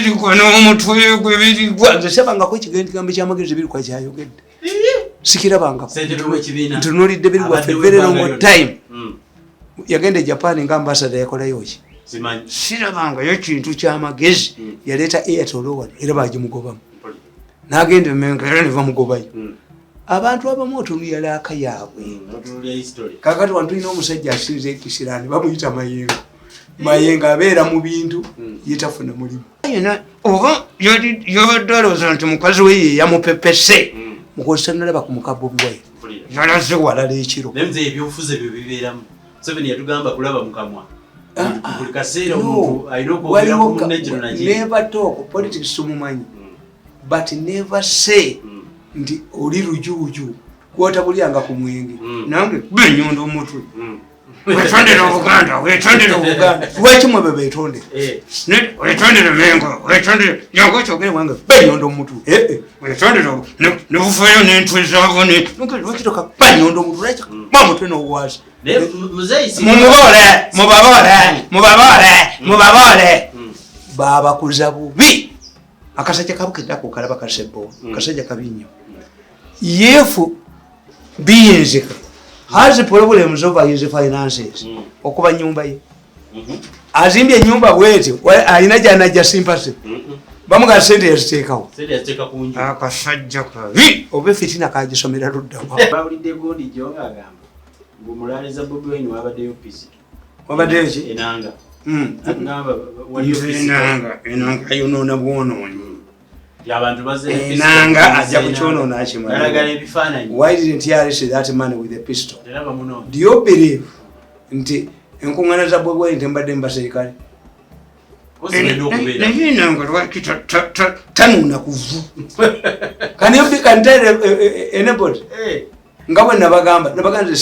Birigwa n'omutwe gwe Birigwa nze sebangako ekigambo ky'amagezi Birigwa kyayogedde sikirabangako ntunuulidde Birigwa for very long time yagenda e Japan nga ambassador yakolayo ki sirabangayo kintu ky'amagezi yaleeta Airtel wano era bagimugobamu n'agenda emengo era ne bamugobayo abantu abamu otunulira laaka yaabwe kakati wano tulina omusajja asinza ekisiraani bamuyita mayengo abeera mu bintu yetafuna mulimu oba yobadde olowooza nti mukazi we ye yamupepese mukozesa nalaba ku muka Bobi Wine yalaze walala ekiro ebyobufuzi ebyo bibeeramu Museveni yatugamba kulaba mukamwa buli kaseera omuntu alina okwogera ku munne kino nakiri never talk politics tumumanyi but never say nti oli lujuuju kwotabulyanga ku mwenge nange benyondo omutwe wetondera Obuganda lwekimwe be betondera wetondera mengo wetondera yango kyogere wange benyondo omutwe wetondera nebufayo n'entwe zaabo lwekitoka benyondo omutwe lwekyo mamutwe n'obwasi mubabole babakuza bubi akasajja kabukiddako kalaba kasebo kasajja kabi nnyo yefu Biyinzika has problems over his finances okuba nyumba ye azimbye nyumba bwete alina janaja sympathy bamuga sente yaziteekawo akasajja kabi obe fitina kagisomera luddamu bawulidde godi jonga agamba ngumulaliza Bobi Wine wabaddeyo pisi wabaddeyo ki Enanga agamba Enanga yonoona bwonoonyi yabantu bazze Enanga ajja kukyonona akimala alagala ebifaananyi why didn't he arrest that man with a pistol do you believe nti enkuŋŋaana za Bobi Wine tembadde mbaserikale naye Enanga lwaki tanuuna kuvu can tell anybody nga bwe nabagamba nze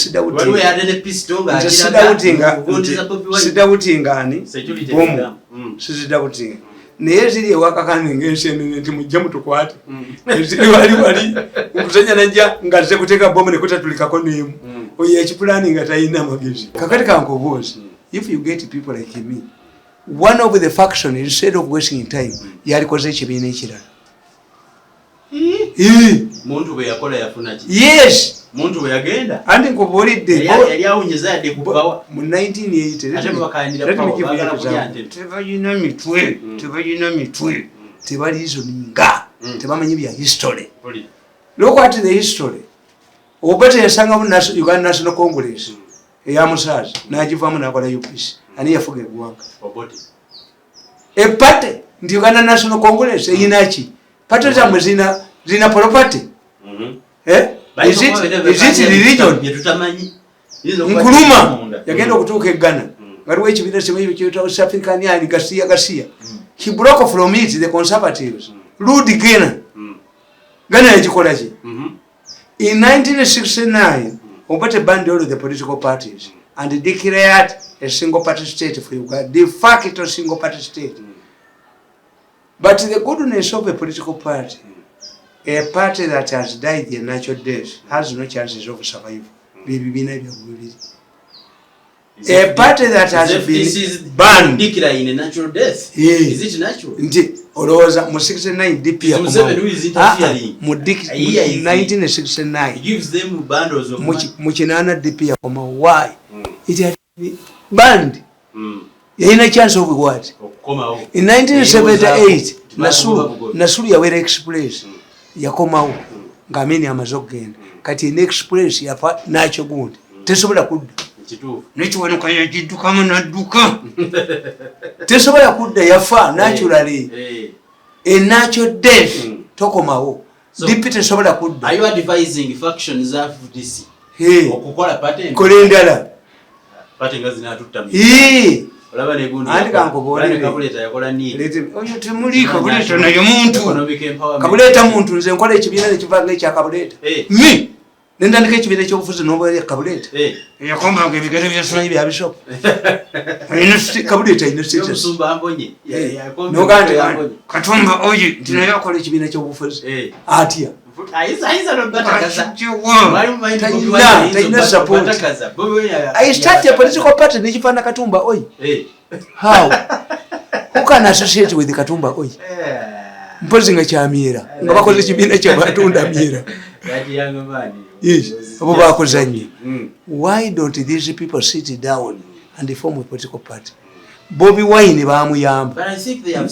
sidawutingani bomu sizidawutinga naye ziri ewakakani ng'ensenene nti mujja mutukwate eziri wali omusajja najja nga ze kuteeka bomu nekutatulikako n'emu oyo ekipulaani nga talina amagezi kakati kankobuuzi if you get people like me one of the faction instead of wasting time yalikoze ekibiina ekirala muntu bwe yakola yafuna ki yes muntu bwe yagenda andi nkubulidde yali awunyeza yadde kubawa mu 1980 tebalina mitwe tebaliizoninga tebamanyi bya history look at the history obete yasangamu Uganda National Congress eya Musaazi n'agivaamu n'akola UPC ani yafuga eggwanga epate nti Uganda National Congress eyinaki pate zammwe zina property is it religion Nkuluma yagenda okutuuka eggana waliwo ekibiina kimwe kyetwa South African yani Gasiya he broke from it the conservatives ruled Ghana yagikola ki in 1969 Obate banned all the political parties and declared a single party state for Uganda, de facto single party state. But the goodness of a political party, a party that has died a natural death, has no chances of survival. A party that has been banned declaring a natural death. Is it natural? Oloza mu 69 DP ya mu 1969 it gives them bundles of mu kinana DP ya koma why it had been banned yaina chance of what in 1978 Nasulu yawera express yakomawo ngamini amazogenda kati in express yafa nacho gundi tesobola kudda nekiwanuka yajidukamu nadduka tesobola kudda yafa naturally a natural death tokomawo DP tesobola kudda. Are you advising factions of FDC okukola pattern kolendala pattern gazinatutta olaba ne gundi andi kankobolere kabuleta yakola nini oyo temulika kabuleta nayo muntu kabuleta muntu nze nkola ekibiina nekivanga ekya kabuleta mi nendandika ekibiina ekyobufuzi n'obwere kabuleta yakombanga ebigere byasonyi bya bishop kabuleta ino state omusumba ambonye nogande katumba oyi ntinayo akola ekibiina ekyobufuzi atya aiza no batakaza taina support I start a political party nikifana katumba oyi how Who can associate with Katumba Oyi? Mpozi nga kyamiera nga bakoze kibiina kyabatunda miera. That young man. Yes, abo bakozanye. Why don't these people sit down and form a political party? Bobi Wine bamuyamba. But I think they have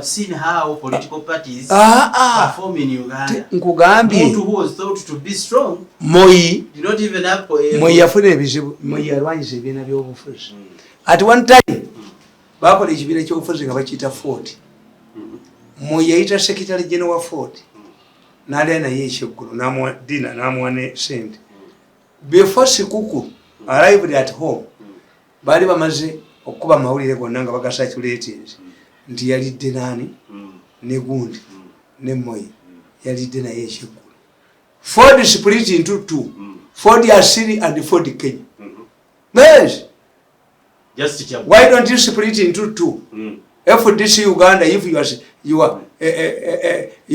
seen how political parties perform in Uganda. Nkugambye. Who was thought to be strong. Moi did not even have Moi yafuna ebizibu. Moi yalwanyisa ebibiina by'obufuzi. At one time bakola ekibiina ky'obufuzi nga bakiyita Ford. Moi yayita Secretary General wa Ford. N'alya naye ekyeggulo dina n'amuwa ne sente. Before Sikuku arrived at home, baali bamaze okuba Amawulire gonna nga bagasatulators nti yalidde nani ne gundi ne Moi yalidde naye ekyeggulo. Ford split into two. Ford Asili and Ford Kenya. Yes. Why don't you split into two? FDC Uganda, if you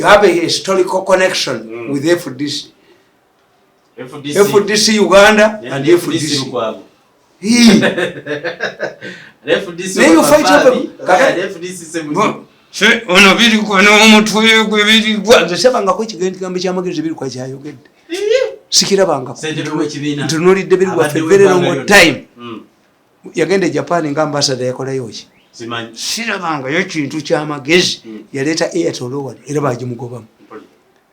have a historical connection with FDC. FDC Uganda and FDC. Then you fight over FDC. Ono Birigwa n'omutwe gwe Birigwa nzesebanga ko kigendigambe kyamagezi Birigwa kyayogedde. Sikirabanga ko. Ntunulidde Birigwa for very long time. Yagenda Japan nga ambassador yakola yoki. Sirabanga yo kintu kyamagezi yaleeta Airtel Rowan era bagimugobamu.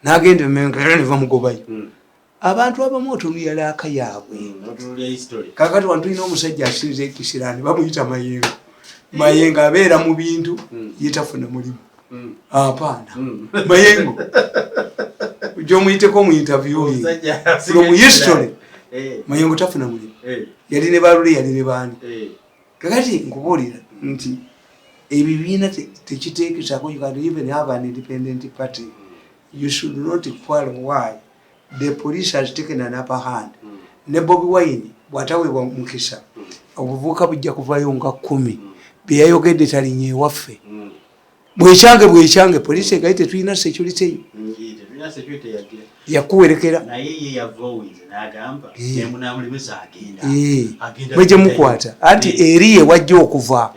N'agenda emenga era ne bamugobayo. Abantu abamu otunulira aka yaabwe. Kakati wantu ina omusajja asinze ekisirani bamuyita Mayengo. Mayengo abeera mu bintu yetafuna mulimu. Apana. Mayengo. Ujjo muyiteko mu interview ye. From history. Mayengo tafuna mulimu. Yali ne balule yali ne bani. Kakati nkubuulira nti ebibiina tekiteekesako you can even have an independent party. You should not quarrel why the police has taken an upper hand. Ne Bobi Wine bw'ataweebwa mukisa obuvubuka bujja kuvayo nga 10 bye yayogedde talinnya ewaffe. Bwekyange poliisi egaite tulina security yakuwerekera mweje mukwata anti eriye wajja okuva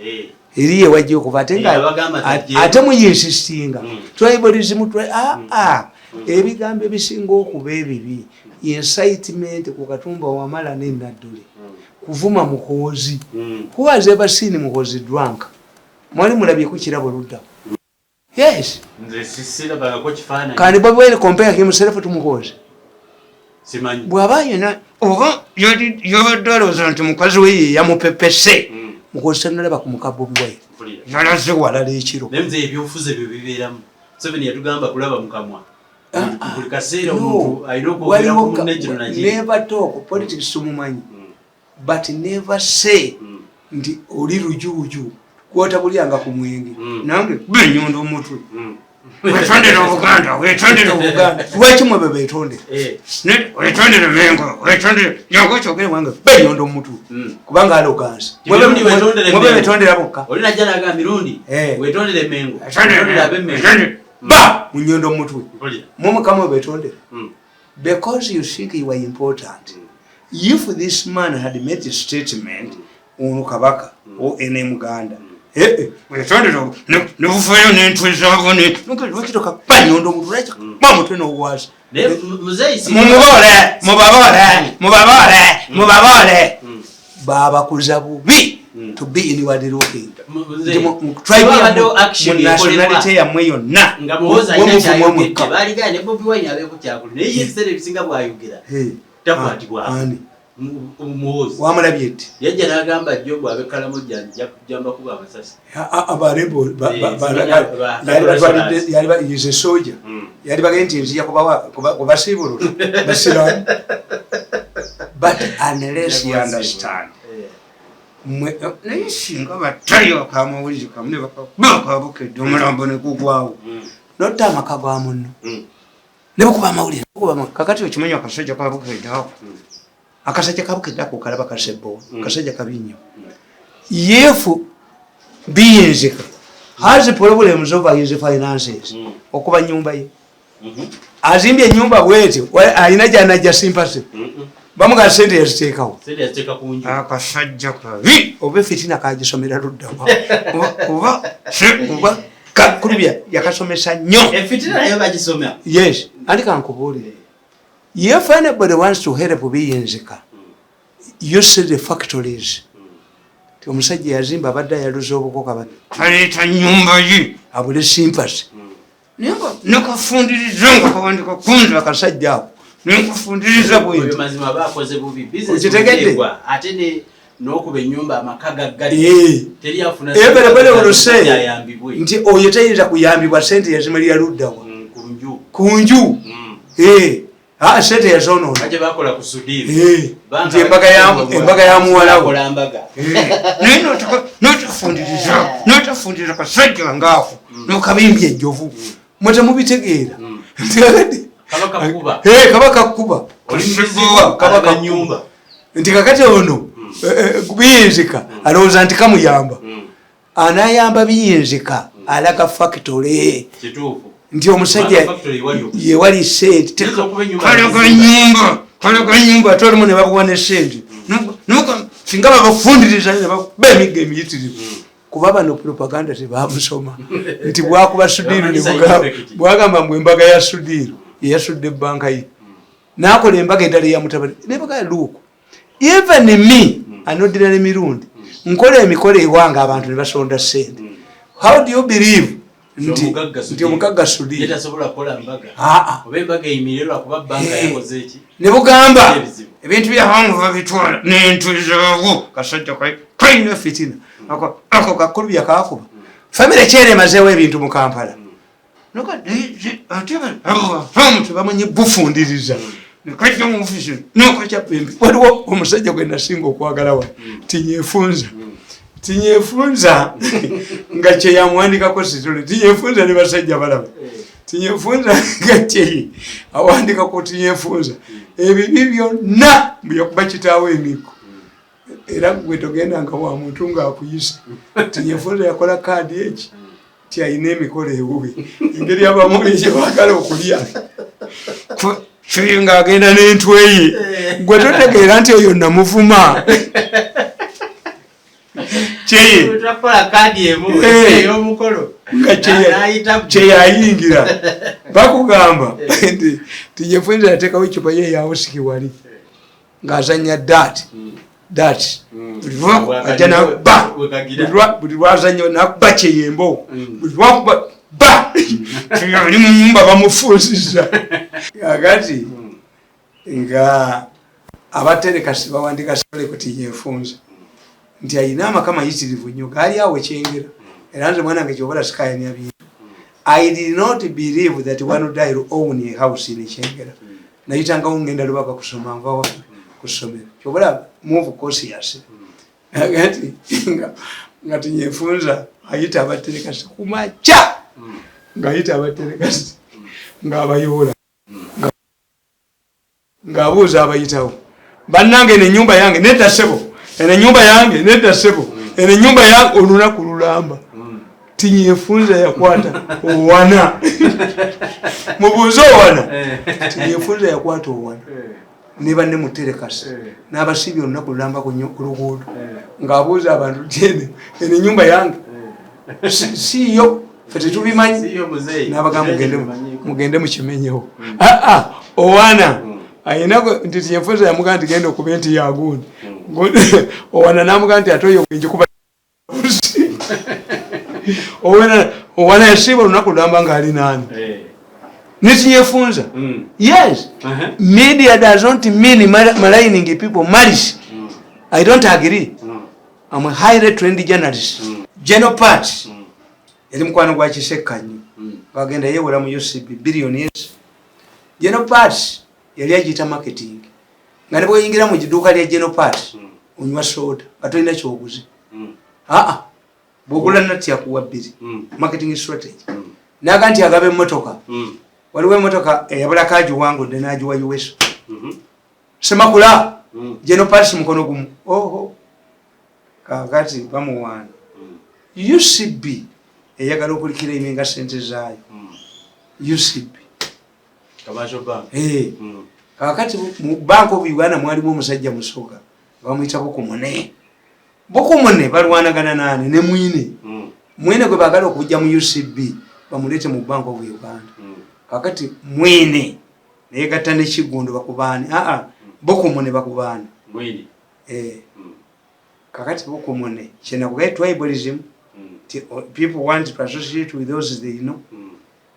ate muyinsistinga tribalism ebigambo ebisinga okuba ebibi incitement ku Katumba Wamala n'Enadduli kuvuma mukozi who has ever seen mukozi drunk mwali mulabye ku kirabo ludda. Yes. Can Bobi Wine compare himself to mukozi? Bw'aba yena oba yobadde nti mukazi we yamupepese mukozi tanalaba ku muka Bobi Wine yalaze walala ekiro nemze ebyofuze byo bibeeramu Museveni yatugamba kulaba mukamwa buli kaseera omuntu alina okwogera ku munnegiro naye never talk politics tumumanyi but never say nti oli lujuuju kwota bulyanga ku mwenge nange benyondo omutwe wetondera Obuganda wekimwe bebetonde wetondera mengo wetondera nyango kyogere wange benyondo omutwe kubanga alogansi mwebe betondera bokka oli najja naga mirundi wetondera mengo wetondera abemengo ba munyondo omutwe mumukamo betondera because you think you are important. If this man had made a statement on Kabaka or in Muganda, we're trying to no fire and twins are it. Look at what you talk about. You don't write. Mamma to know was Mubabare Baba Kuzabu to be in your looking. Try action nationality and way on na Ngamoza bali gane Bobi Wine abekutyakulu naye yesere bisinga bwayogera takwati bwa Woes wamalabyeti yajja nagamba Job abekalamu janja kujamba kuba amasasi abarebo yali is a soldier yali bagenti nzija kuba sibulu basira but unless you understand neshinga batayo kamawuzi kamne bakabuke domulambo ne kugwawo notama kagwa munno ne bakuba Amawulire kuba kakati okimanyi akasajja kabuke dawo akasajja kabuke dako kalaba kasebo kasajja kabinyo yefu Biyinzika has problems over his finances okuba nyumba ye azimbye nyumba bwete alina jana ja sympathy bamuga sente yaziteekawo akasajja kabi oba fitina kagisomera ludda oba kulubya yakasomesa nnyo yes andi kankubuulire if anybody wants to help Biyinzika you see the factories ti omusajja yazimba abadde ayaluza obukoka aleeta nyumba ye abule sympathy nekafundiriza nga kawandika kunza akasajja ako nekufundiriza bwekitekedde n'okuba ennyumba amakaga gali teriyafuna nti oyo tayinza kuyambibwa sente yazimalira luddawa kunju sente yazonona nti embaga ya muwalawo naye notafundiriza kasajja ngaako nokabimbya ejjovu mwe temubitegeera kabaka kuba kabaka nyumba nti kakati ono Biyinzika alowooza nti kamuyamba anayamba Biyinzika alaga factory nti omusajja yewali sente kalaga nyumba ate olimu ne bakuwa ne sente singa babafundiriza nebakuba emigga emiyitirivu kuba bano propaganda tebamusoma nti bwakuba sudiiru bwagamba mbu embaga ya sudiiru yeyasudde ebbanka ye nakola embaga endala eyamutabani nembaga ya luuku even me anoddirana emirundi nkola emikolo ewange abantu ne basonda sente how do you believe nti omugagga sudiiru ne bugamba ebintu byawangu babitwala nentuzaawo kasajja kalina fitina ako kakulubya kakuba famire kyera emazeewo ebintu mu Kampala tebamanyi bufundiriza nekajja mu ofisi nokakyapembi waliwo omusajja gwe nasinga okwagala wa tinyefunza nga kyeyamuwandikako sitole tinyefunza ne basajja balaba tinyefunza nga kyeye awandikako tinyefunza ebibi byonna byakuba kitaawo emiko era gwe togendanga wa muntu ng'akuyisa tinyefunza yakola kaadi eki ti ayina emikolo ewubi engeri abamuli gyebagala okulya kyeye ng'agenda n'entweye gwe totegeera nti oyo namuvuma kyeyayingira bakugamba nti tinyefunza yateekawo ekipa ye yawusiki wali ng'azanya buli lwazanya nakuba kyeyembo buli lwakuba ali mu nyumba bamufuusiza agati nga abaterekasi bawandika sole ku tinyefunza nti ayina amaka mayitirivu nnyo gaali awo ekyengera era nze mwanange kyobala sikayania bintu I did not believe that one day will own a house in Ekyengera nayitangawo ngenda lubaka kusoma nva kusomera kyobala move conscious agati nga tinyefunza ayita abaterekasi kumacha ngayita abaterekasi ng'abayoola ng'abuuza abayitawo bannange ne nyumba yange nedda ssebo ene nyumba yange nedda ssebo ene nyumba yange olunaku lulamba tinyefunza yakwata owana mubuuze owana tinyefunza yakwata owana ne banne muterekasi n'abasibye olunaku lulamba ku luguudo ng'abuuza abantu tyene ene nyumba yange siyo fe tetubimanyi n'abagamba mugende mukimenyewo owana ayinako nti tinyefunza yamugamba nti genda okuba nti yagundi owana namugamba nti ate oyo ngikuba owana yasiba olunaku lulamba ngaali nani netinyefunza yes media does not mean maligning people malice I don't agree I'm a highly trained journalist general part eri mukwano gwa kisekkanyi bagenda yewola mu UCB billionaires general part yali agiyita marketing nga ne bweyingira mu kiduuka lya general part onywa soda nga tolina kyoguzi bwogula nati yakuwa bbiri marketing strategy naga nti agaba emmotoka waliwo emmotoka eyabulako agiwangudde n'agiwa M.i.S.O semakula general part mukono gumu kakati bamuwaana UCB eyagala okulikira eminga sente zaayo UCB kakati mu bank of Uganda mwalimu omusajja musoga bamuyita Bukumune balwanagana nani ne mwine gwe bagala okujja mu UCB bamulete mu bank of Uganda kakati mwine negatta ne Kigundu bakubani Bukumune bakubani kakati Bukumune chena kugai tribalism people want to associate with those they know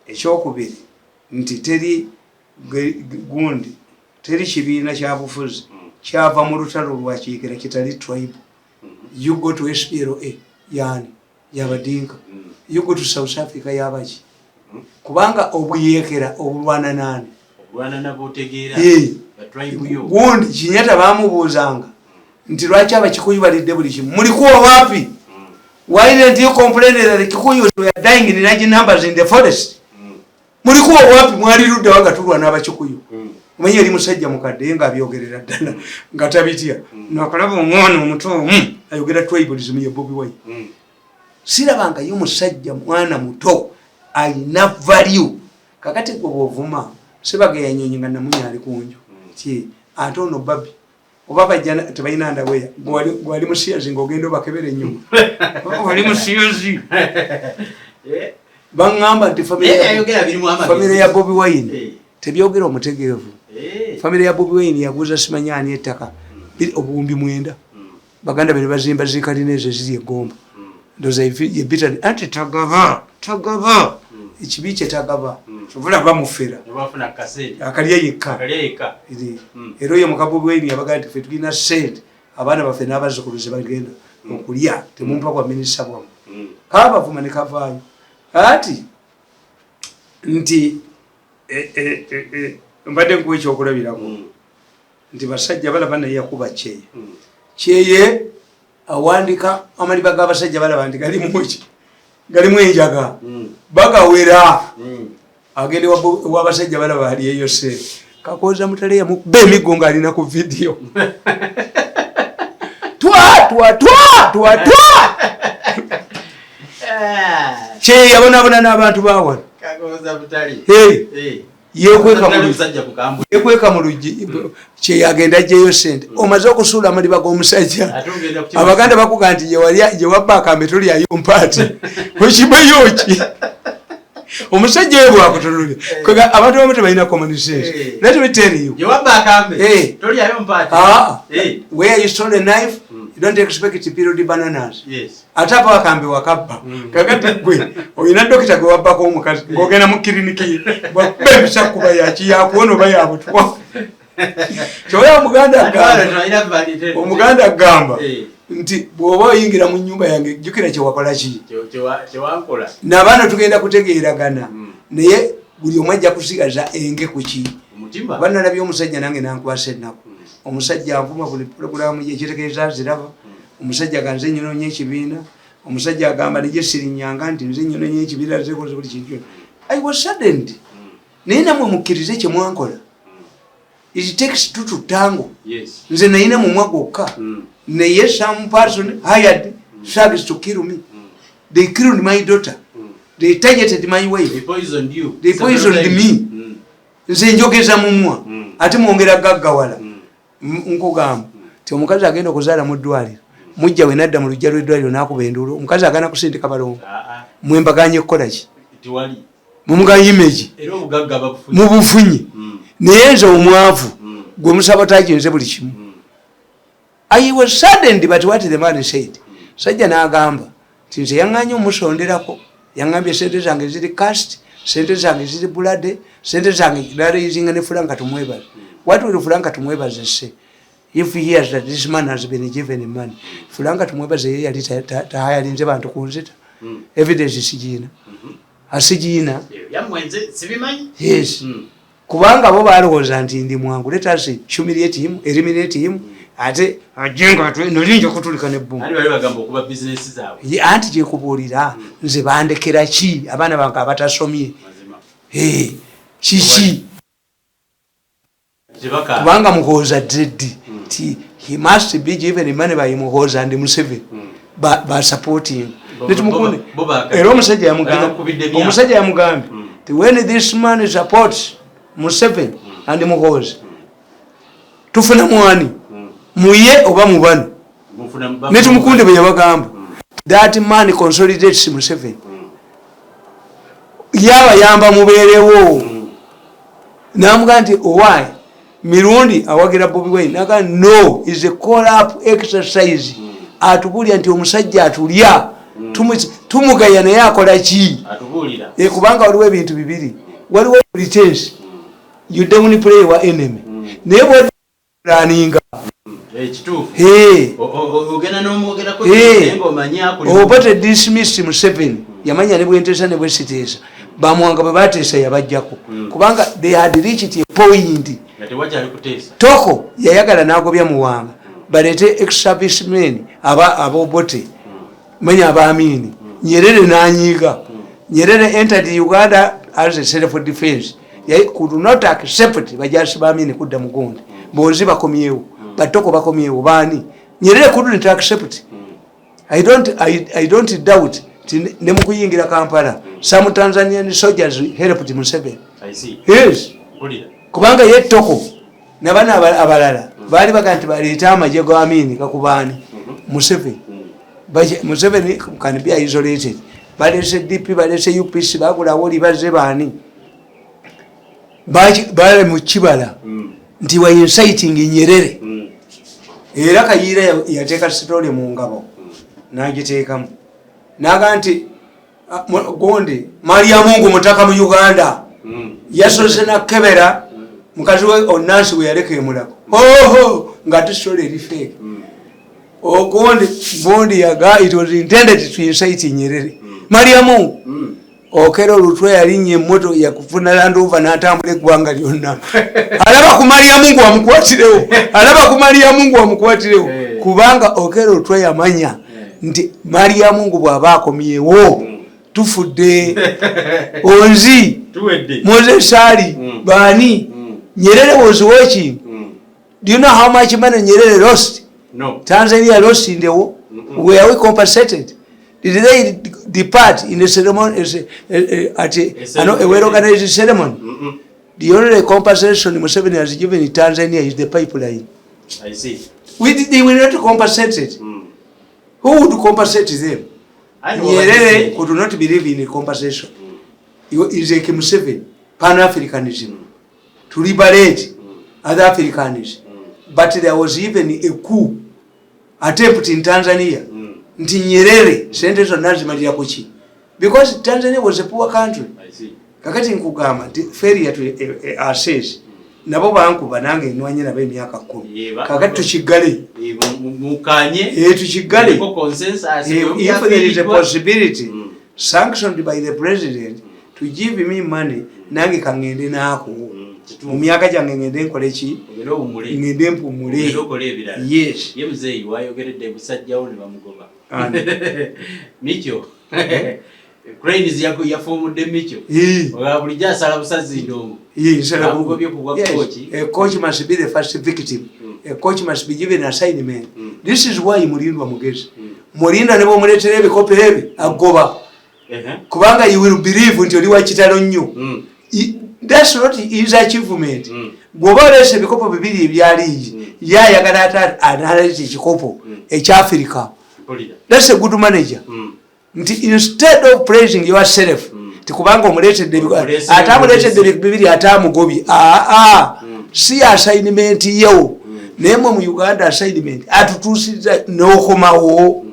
ekyokubiri nti teri gundi teri kibiina kya bufuzi kyava mu lutalo lwakiikira kitali tribe. You go to SPLA yani yabadinka you go to South Africa yabaki kubanga obuyekera obulwana nani nabotegeera tribe yo gundi kinyata bamubuuzanga nti lwaki abakikuyu balidde buli kimu mulikuwa wapi? Why didn't you complain that the Kikuyu were dying in large numbers in the forest? Mulikuwa wapi mwalirudde wagatulwa n'abakikuyu? Mwenye eri musajja mukadde nga byogerera ddala nga tabitia nakalaba omwana omuto ayogera tribalism ya Bobi Wine. Sirabanga yo musajja mwana muto alina value kakati gwe bw'ovuma sibaga yanyonyi nga namunya ali kunju ti ate ono babi oba bajja tebalina ndaweya gwali musiyazi ng'ogenda obakebera ennyuma wali musiyazi baŋŋamba nti famire ya Bobi Wine tebyogera omutegeevu. Famire ya Bobi Wine yaguza simanyani ettaka obuwumbi 9 baganda bene bazimba zikalina ezo ziri egomba ndoza yebita anti tagaba ekibi kye tagaba tuvula bamufera akalya yekka era oyo muka Bobi Wine yabaga nti ffe tulina sente abaana baffe n'abazzukulu ze bagenda okulya temumpa kwa minisita bwamu kabavuma ne kavaayo ati nti mbadde nkuwa ekyokulabirako nti basajja balaba naye yakuba kyeye awandika amaliba g'abasajja balaba nti galimu enjaga bagawera agende wabasajja balaba aliyeyo se kakooza mutale yamukuba emiggo ng'alina ku vidiyo twa kyeye yabonaabona n'abantu bawano yekweka mu luggi kyeyagenda ajjeyo sente omaze okusuula amaliba g'omusajja abaganda bakuga nti gye wabba akambe tolyayo mpaati okibayoki omusajja we bwakutunulira abantu bamu tebalina common sense. Let me tell you where you stole a knife you don't expect to build bananas. Ate apa akambe wakabba kakati gwe oyina dokita gwe wabbako omukazi ng'ogenda mu kiriniki bebisa kuba yaki yakuwona oba yabutwa kyoya omuganda agamba nti bw'oba oyingira mu nnyumba yange jjukira kyewakola ki n'abaana tugenda kutegeeragana naye buli omu ajja kusigaza enge ku ki banalabye omusajja nange nankwasa ennaku omusajja anvuma buli pulogulaamu ekitegeeza ziraba omusajja ganze nnyononye ekibiina omusajja agamba nije sirinyanga nti nze nnyononye ekibiina zekoze buli kintu I was saddened naye namwe mukkirize kye mwankola it takes two to tango nze nayina mu mwa gwokka naye some person hired thugs to kill me. They killed my daughter. They targeted my wife. They poisoned me. Nze njogeza mumwa ate mwongera gaggawala nkugamba ti omukazi agenda okuzaala mu ddwaliro mujja we nadda mu lujja lw'eddwaliro n'akuba enduulu omukazi agana kusindika balongo mwembaganye kukola ki mumuganye image mu bufunyi naye nze omwavu gwe musabotaaji nze buli kimu. I was saddened but what the man said. Sajja n'agamba nti nze yaŋŋanye omusonderako yaŋŋambye sente zange ziri cast sente zange ziri bulade sente zange dalayizinga ne Franka tumwebaze. What will Franka tumwebaze say if he hears that this man has been given money? Franka tumwebaze ye yali tahayalinze bantu kunzita evidence sigiina asigiina yes kubanga bo balowooza nti ndi mwangu let us humiliate him eliminate him ate ajenga nolinja kutulika nebbumu anti gyekubuulira nze bandekera ki abaana bange abatasomye kiki kubanga muhooza dreddi ti he must be given money by muhooza and Museveni basupporting netumukunde era omusajja yamugambye ti when this man supports Museveni and muhooza tufuna mwani muye oba mubano netumukunde bwe yabagamba that man consolidates Museveni yabayamba mubeerewo namuga nti owaayi mirundi awagira Bobi Wine naga no is a call up exercise atubulya nti omusajja atulya tumugaya naye akola ki kubanga waliwo ebintu bibiri waliwo pretense you don't play wa enemy naye bweraninga obote dismiss Museveni yamanya ne bwentesa ne bwesiteesa bamwanga bwe bateesa yabajjako kubanga they had reached a point toko yayagala n'agobya muwanga balete ex-servicemen abobote manya abaamini Nyerere n'anyiiga Nyerere entered Uganda as a self-defense could not accept bajasi baamini kudda mugonde mbozi bakomyewo batoko bakomyewo bani Nyerere couldn't accept I don't doubt ne mukuyingira Kampala some Tanzanian soldiers helped Museveni yes kubanga ye toko nabana abalala bali baganti baleta amaje go amini kakubani Museveni Museveni can be isolated balese DP balese UPC bagula woli baze bani bale mu kibala nti wa inciting Nyerere era kayira yateeka story mu ngabo nagiteekamu naga nti gonde Maria Mungu mutaka mu Uganda yasoze na kebera mukazi we Munnansi we yaleke mulako ngati story eri fake gonde bondi yaga it was intended to incite Nyerere Maria Mungu okero lutwe yalinye moto ya kufuna land over natambule gwanga lyonna alaba ku Maria Mungu amukwatirewo kubanga okero lutwe yamanya nti Maria Mungu bwabako miyewo tufudde onzi Moses Sali bani Nyerere was watching do you know how much money Nyerere lost no Tanzania lost in the war were we compensated did they depart in the ceremony at a well-organized ceremony the only compensation Museveni has given in Tanzania is the pipeline I see they were not compensated who would compensate them Nyerere could not believe in a compensation is a Museveni Pan-Africanism to liberate other Africanism but there was even a coup attempt in Tanzania nti Nyerere sente zonna zimalira kuki because Tanzania was a poor country I see kakati nkugamba nti failure to assess nabo bankuba nange nwanye nabo emyaka 10 kakati tukigale mukanye tukigale consensus if there is a possibility sanctioned by the president to give me money nange kangende nako mu myaka gyange ngende nkole ki ngende mpumule yes ye mzee wayogeredde busajjawo ne bamugoba Micho Cranes yako yafumudde Micho bulijja asala busazi ndongo nsala bugobye ku bwa coach a coach must be the first victim a coach must be given an assignment this is why mulindwa mugezi mulinda ne bomuletere ebikope ebi agoba kubanga you will believe nti oli wa kitalo nnyo that's not his achievement goba lese bikopo bibiri ebyali yayagala ata analyze ekikopo ekyafrika that's a good manager nti instead of praising yourself tikubanga omuletedde atamuletedde bibiri atamugobye si assignment yo nemwe mu Uganda assignment atutusiza n'okomawo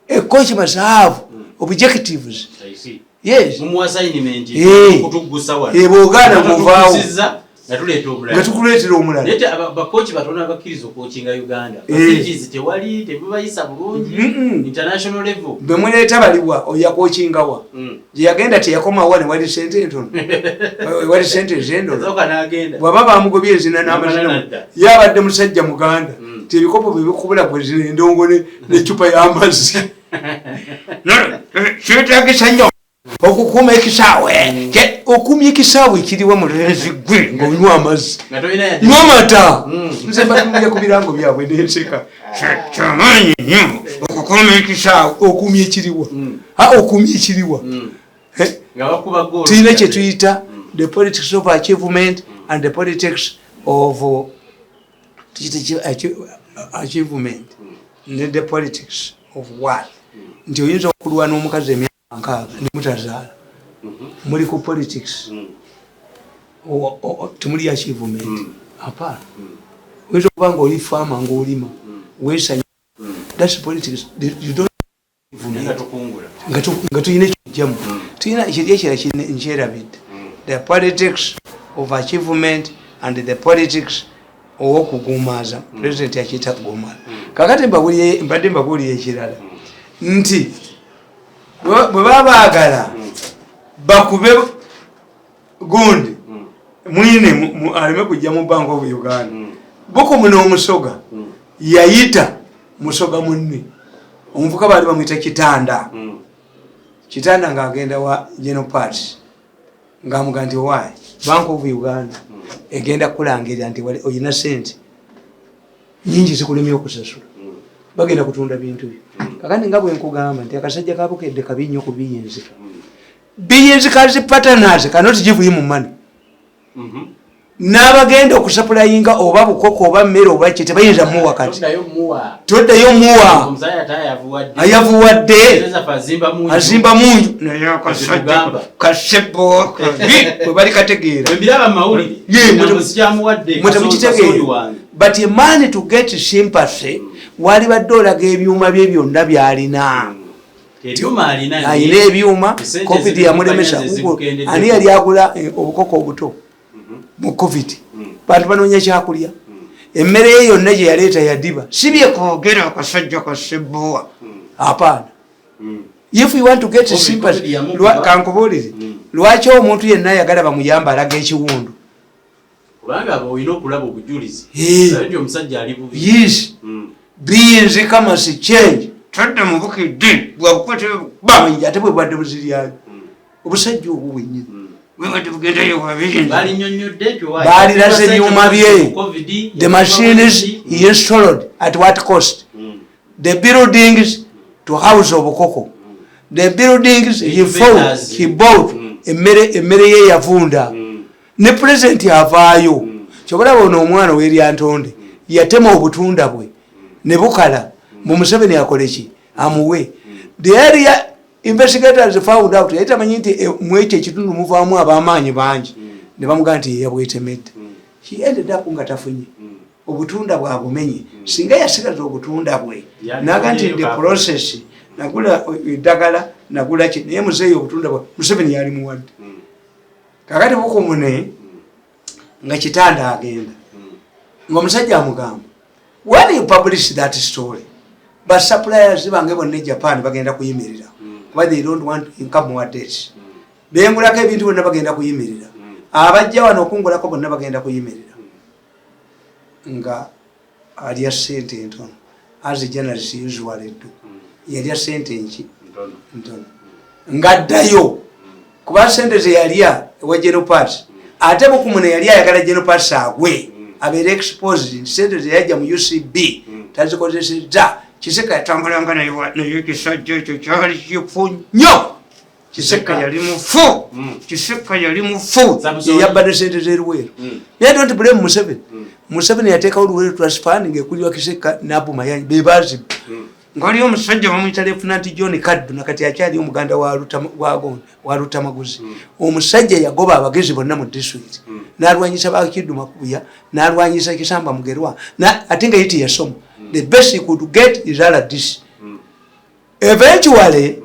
a coach must have objectives I see yes mu assignment kutugusa wa bogana muvaawo ngatukuleetera omulala lete abakochi batona abakirizo coachinga Uganda facilities tewali tebubayisa bulungi international level bemuleta baliwa oya coachinga wa yagenda teyakoma wa ne wali sente entono wali sente zendo zoka naagenda bwaba bamugobye ezina n'amazina yabadde musajja muganda tebikopo bibikubula bwezina endongone n'ecupa y'amazzi kyetagisa nnyo okukuma ekisaawe okumya ekisaawe kiriwa mu lezi gwe ng'onywa amazzi nywa amata nze mbatumulya ku birango byabwe nenseka kyamanyi nnyo okukuma ekisaawe okumya ekiriwa okumya ekiriwa tulina kye tuyita the politics of achievement and the politics of achievement ne the politics of war nti oyinza okulwana n'omukazi emyaka 6 ne mutazaala muli ku politics temuli achievement hapana oyinza okuba nga oli farmer ng'olima weesanya that's politics you don't nga tulina ekijjamu tulina ekiri ekira nkyerabidde the politics of achievement and the politics ow'okuguumaaza president akiyita kuguumaaza kakati mbadde mbabuulira ekirala nti bwe baba baagala bakube gundi mwine aleme kujja mu Bank of Uganda bukumu n'omusoga yayita musoga munne omuvuka baali bamwita kitanda kitanda ng'agenda wa General Party ng'amuga nti owaayi Bank of Uganda egenda kulangirira nti oyina sente nyingi zikulemye okusasula bagenda kutunda bintu byo kakandi nga bwe nkugamba nti akasajja kabukedde kabi nnyo ku Biyinzika Biyinzika zipatanaze cannot give him money n'abagenda okusapulayinga oba bukoko oba mmere oba kye tebayinza muwa kati toddayo muwa ayavuwadde azimba munju naye akasajja kasebo bwe bali kategeera mutemukitegeera but a man to get sympathy wali badde olaga ebyuma bye byonna byalina ayina ebyuma covid yamulemesa ani yali agula obukoko obuto mu covid bantu banoonya kyakulya emmere ye yonna gye yaleeta yaddiba sibye kwogera akasajja kasebowa apaana if you want to get sympathy kankubuulire lwaki omuntu yenna ayagala bamuyamba alaga ekiwundu yes Biyinzika must change tadda mubukidde bwakukwata bamanja ate bwe bwadde buziryayo obusajja obwo bwennyini baliraze ebyuma bye the machines he installed at what cost the buildings to house obukoko the buildings he bought emmere ye yavunda ne president avaayo kyobalaba ono omwana w'eryantonde yatema obutunda bwe ne bukala mu Museveni akoleki amuwe the area investigators found out yatamanyi nti mwekyo ekitundu muvaamu ab'amaanyi bangi ne bamugamba nti yabwetemedde he ended up nga tafunye obutunda bwabumenye singa yasigaza obutunda bwe naga nti the process nagula eddagala nagula ki naye muzeeyo obutunda bwe Museveni yali muwadde kakati bukumune nga kitanda agenda ng'omusajja amugamba when you publish that story but suppliers bange bonna Japan bagenda kuyimirira kuba they don't want income more debts bengulako ebintu bonna bagenda kuyimirira abajja wano okungulako bonna bagenda kuyimirira nga alya sente entono as a journalist usually do yalya sente nki ntono ngaddayo kuba sente ze yalya ewa General Party ate bukumune yali ayagala General Party agwe abeere exposed sente ze yajja mu UCB tazikozesezza Kiseka yatambulanga naye kisajja ekyo kyali kifu nnyo Kiseka yali mufu Kiseka yali mufu yeyabadde sente z'eruweero naye don't blame Museveni yateekawo Oluweero Trust Fund ng'ekulirwa Kiseka n'Abumayanyi be baazibba ng'oliyo omusajja bamuyita Lieutenant John Kaddu nakati akyali omuganda wa Lutamaguzi omusajja yagoba abagezi bonna mu district n'alwanyisa Bakiddu Makubuya n'alwanyisa Kisamba Mugerwa ate nga yiti yasoma the best he could get is all of this eventually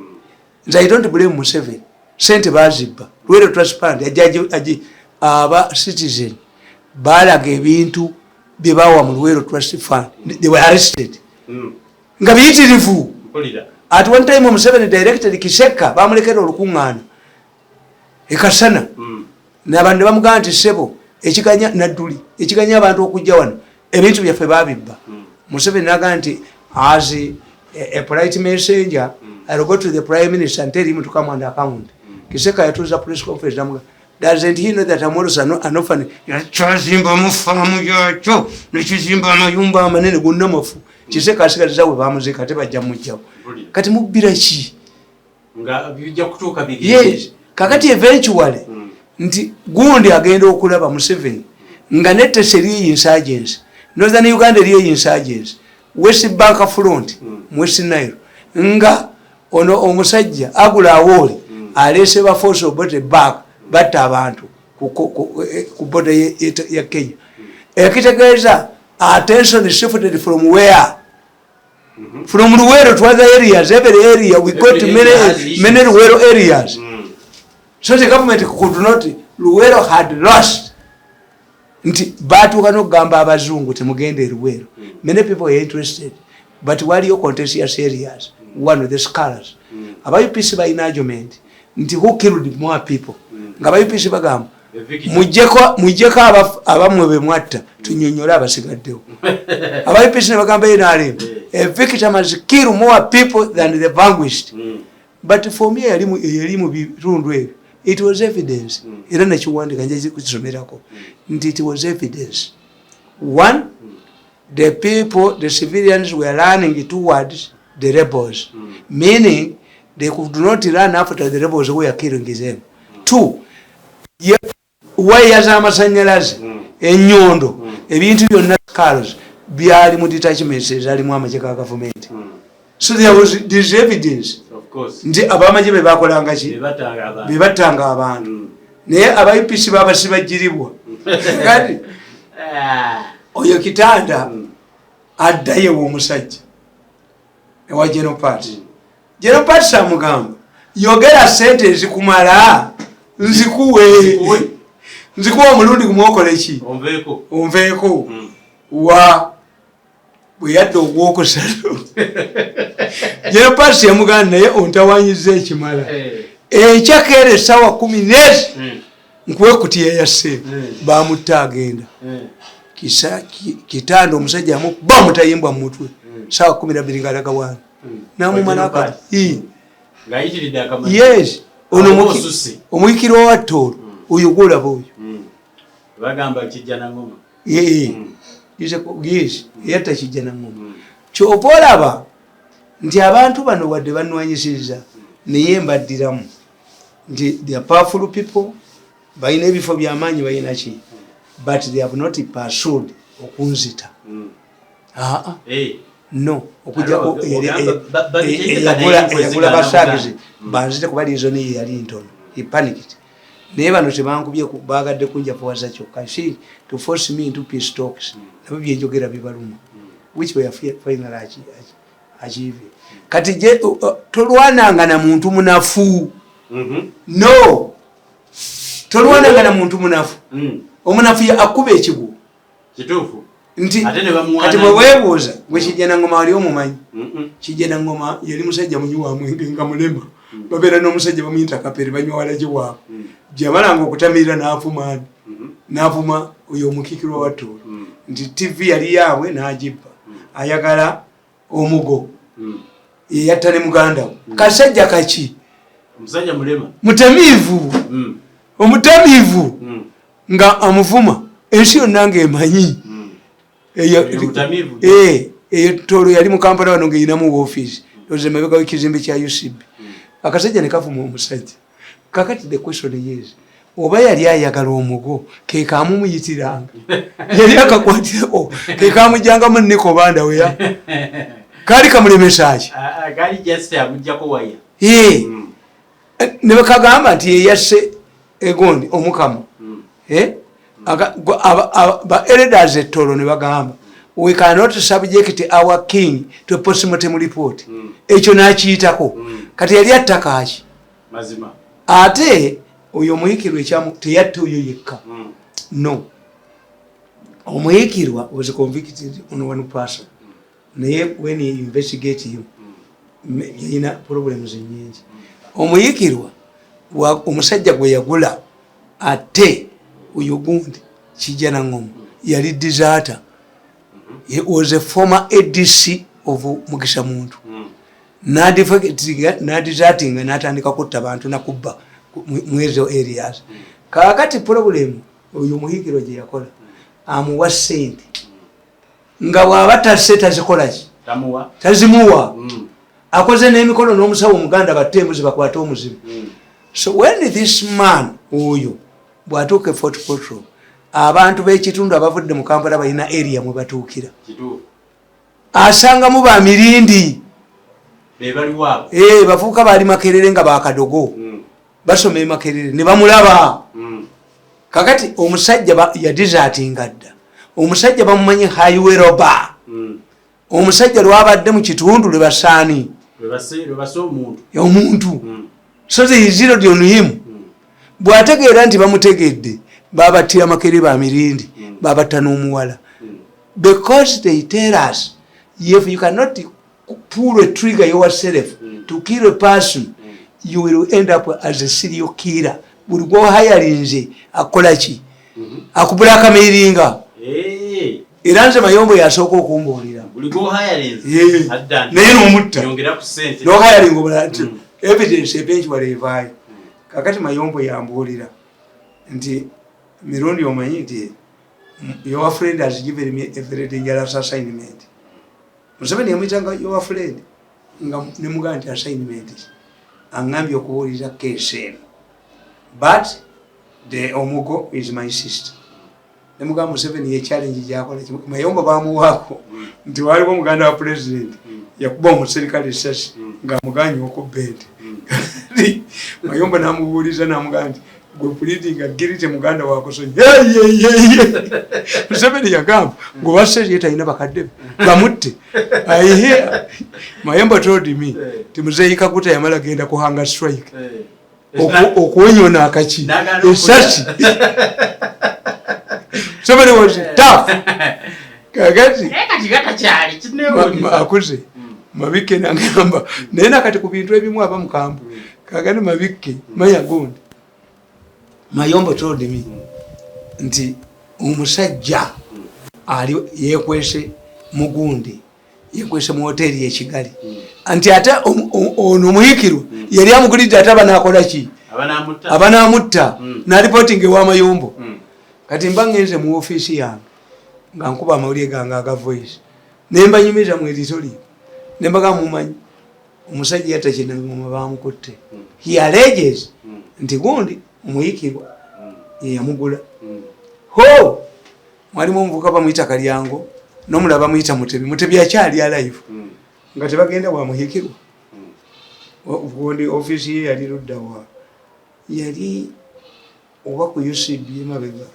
I don't blame Museveni sente bazibba Luweero Trust Fund ajaji aba citizen balaga ebintu bye bawa mu Luweero Trust Fund they were arrested nga biyitirivu at one time Museveni directed Kiseka bamulekera olukuŋŋaana ekasana n'abantu bamugamba nti ssebo ekiganya nadduli ekiganya abantu okujja wano ebintu byaffe babibba Museveni n'agamba nti as a polite messenger I'll go to the Prime Minister and tell him to come on the account. Kiseka yatuza press conference namuga doesn't he know that I'm also an orphan yachazimba mufamu yacho nekizimba amayumba amanene gonna mafu Kiseka asigaliza we bamuzeka tebajja mujjawo kati mubira ki nga bijja kutuuka bigi yes kakati eventually nti gundi agenda okulaba Museveni nga nette seri insurgency Northern Uganda eriyo insurgents, West Bank front, West Nile, nga ono omusajja agula awoli, alese ba force obote back, batta abantu ku border ya Kenya. Ekitegeeza attention is shifted from where? From Luwero to other areas, every area we got many Luwero areas. So the government could not, Luwero had lost. Batu kano gamba abazungu temugende Luwero. Many people are interested, but while you contentious areas, one of the scholars, about you peace by argument, who killed more people? Ngabayu peace bagam. Mujeko abamwe bemwatta tunyonyola abasigaddewo. Abayu peace ne bagamba yenale. A victim has killed more people than the vanquished. But for me, it was evidence. It was evidence. One, the people, the civilians were running towards the rebels, meaning they could not run after the rebels who were killing them. Two, wires amasanyalazi, Ennyo, ebintu byonna cars, byali mu detachments ezalimu amagye ga government. So there was this evidence. Of course. Nti abamagye be bakolanga ki? Bebattanga abantu. Naye abayipisi babasibajjiribwa. Kati oyo kitanda addayo omusajja ewa General Party. General Party samugamba yogera sente ezikumala nzikuwe omulundi gumwokole ki? Onveeko. Wa bwe yadda ogwokusatu General Party yamugamba naye ontawanyiza ekimala ekyakere essaawa 10 nkuwe kutiya ya ssente bamutta agenda kitanda omusajja amukuba mutayimbwa mu mutwe ssaawa 12 ng'alaga wano namumala yes ono omuyikirwa wa Tooro oyo gwolaba oyo bagamba kijja na ngoma yes yatta kijja na ngoma ky'oba olaba nti abantu bano wadde bannwanyisiriza naye mbaddiramu nti they are powerful people balina ebifo by'amaanyi balina ki but they have not pursued okunzita no okujjako eyagula basagizi banzite kuba liizo niye yali ntono he panicked naye bano tebankubye bagadde kunjapowaza kyokka si to force me into peace talks nabo byenjogera bibaluma which we are finally achieve kati je tolwananga na muntu munafu no tolwananga na muntu munafu omunafu ya akube ekigu kituufu nti kati bwe weebuuza gwe kijjana ngoma wali omumanyi kijjana ngoma yali musajja munywa mwenge nga mulema babeera n'omusajja bamuyita kapere banywa walagi waabwe gyabalanga okutamirira n'afumaani n'avuma oyo omukikirwa wa Tooro nti TV yali yaabwe n'agibba ayagala omugo yeyatta ne muganda we kasajja kaki omusajja mulema mutamiivu omutamiivu nga amuvuma ensi yonna ng'emanyi eyo Tooro yali mu Kampala wano ng'eyinamu woofiisi oze mabega w'ekizimbe kya UCB akasajja ne kavuma omusajja kakati the question is oba yali ayagala omugo ke kamumuyitiranga yali akakwatirako ke kamujjangamu Niko banda weya kali kamulemesa ki kali just amujjako waya ne bakagamba nti yeyasse egondi omukama ba elders at Tooro ne bagamba we cannot subject our king to a postmortem report ekyo nakiyitako kati yali attaka ki mazima ate oyo omuyikirwa ekyamu teyatta oyo yekka no omuyikirwa was convicted on one person naye when you investigate him yina problems nyingi omuyikirwa omusajja gwe yagula ate oyo gundi kijjana ngoma yali deserter. He was a former ADC of Mugisa Muntu. Nadizating natandika kutta abantu nakubba mwezo areas. Kakati problem oyo muhikiro gye yakola amuwa sente nga bw'abata seta zikola ki tazimuwa akoze n'emikono n'omusawo omuganda batembuzi bakwata omuzibu. So when this man oyo bw'atuuka Fort Portal abantu b'ekitundu abavudde mu Kampala balina area mwe batuukira asangamu ba Mirindi bafuuka baali Makerere nga bakadogo basoma Makerere ne bamulaba kakati omusajja yadizatinga dda omusajja bamumanyi highway robber omusajja lwabadde mu kitundu lwe basaani omuntu so they zeroed on him bw'ategeera nti bamutegedde babattira Makerere ba Mirindi babatta n'omuwala because they tell us if you cannot pull a trigger yourself to kill a person you will end up as a serial killer. Buli gwo hayalinze akola ki akubulaka miringa era nze Mayombo yasooka okumbuulira buli gwo hayalinze naye n'omutta yongera ku ssente no hayalingo evidence eventually evaayo kakati Mayombo yambuulira nti mirundi omanyi nti your friend has given me a very dangerous assignment. Museveni yamuyitanga your friend nga ne mugamba nti assignment angambye okubuulira keesi eno but the omugo is my sister. Ne mugamba Museveni ye challenge gyakola Mayombo bamuwaako nti waliwo muganda wa president yakuba omuserikale essasi nga muganya okubba ente Mayombo namubuuliza namugamba nti gwe pleading agirite muganda wako so Museveni yagamba ng'obase ye talina bakadde bamutte I hear Mayombo told me ti Muzeeyi Kaguta yamala genda ku hunger strike okuwonyona akaki essasi Museveni was tough kakati akuze Mabike nagamba naye nakati ku bintu ebimu aba mukambwe kakati Mabike maya gundi Mayombo told me nti omusajja ali yekwese mugundi yekwese mu hoteli ye Kigali anti ate ono muhikiru yali amugulidde ataba nakola ki abanamutta na reporting ewa Mayombo kati mbangenze mu office yange nga nkuba amawulire gange aga voice nemba nyumiza mu editorial nembaga mumanyi omusajja yatakina mu bamukutte he alleges nti gundi omuyikirwa yeyamugula ho mwalimu omuvuka bamuyita Kalyango n'omulaba bamuyita Mutebi akyali alive nga tebagenda bwamuhikirwa gundi office ye yali luddawa yali oba ku UCB mabega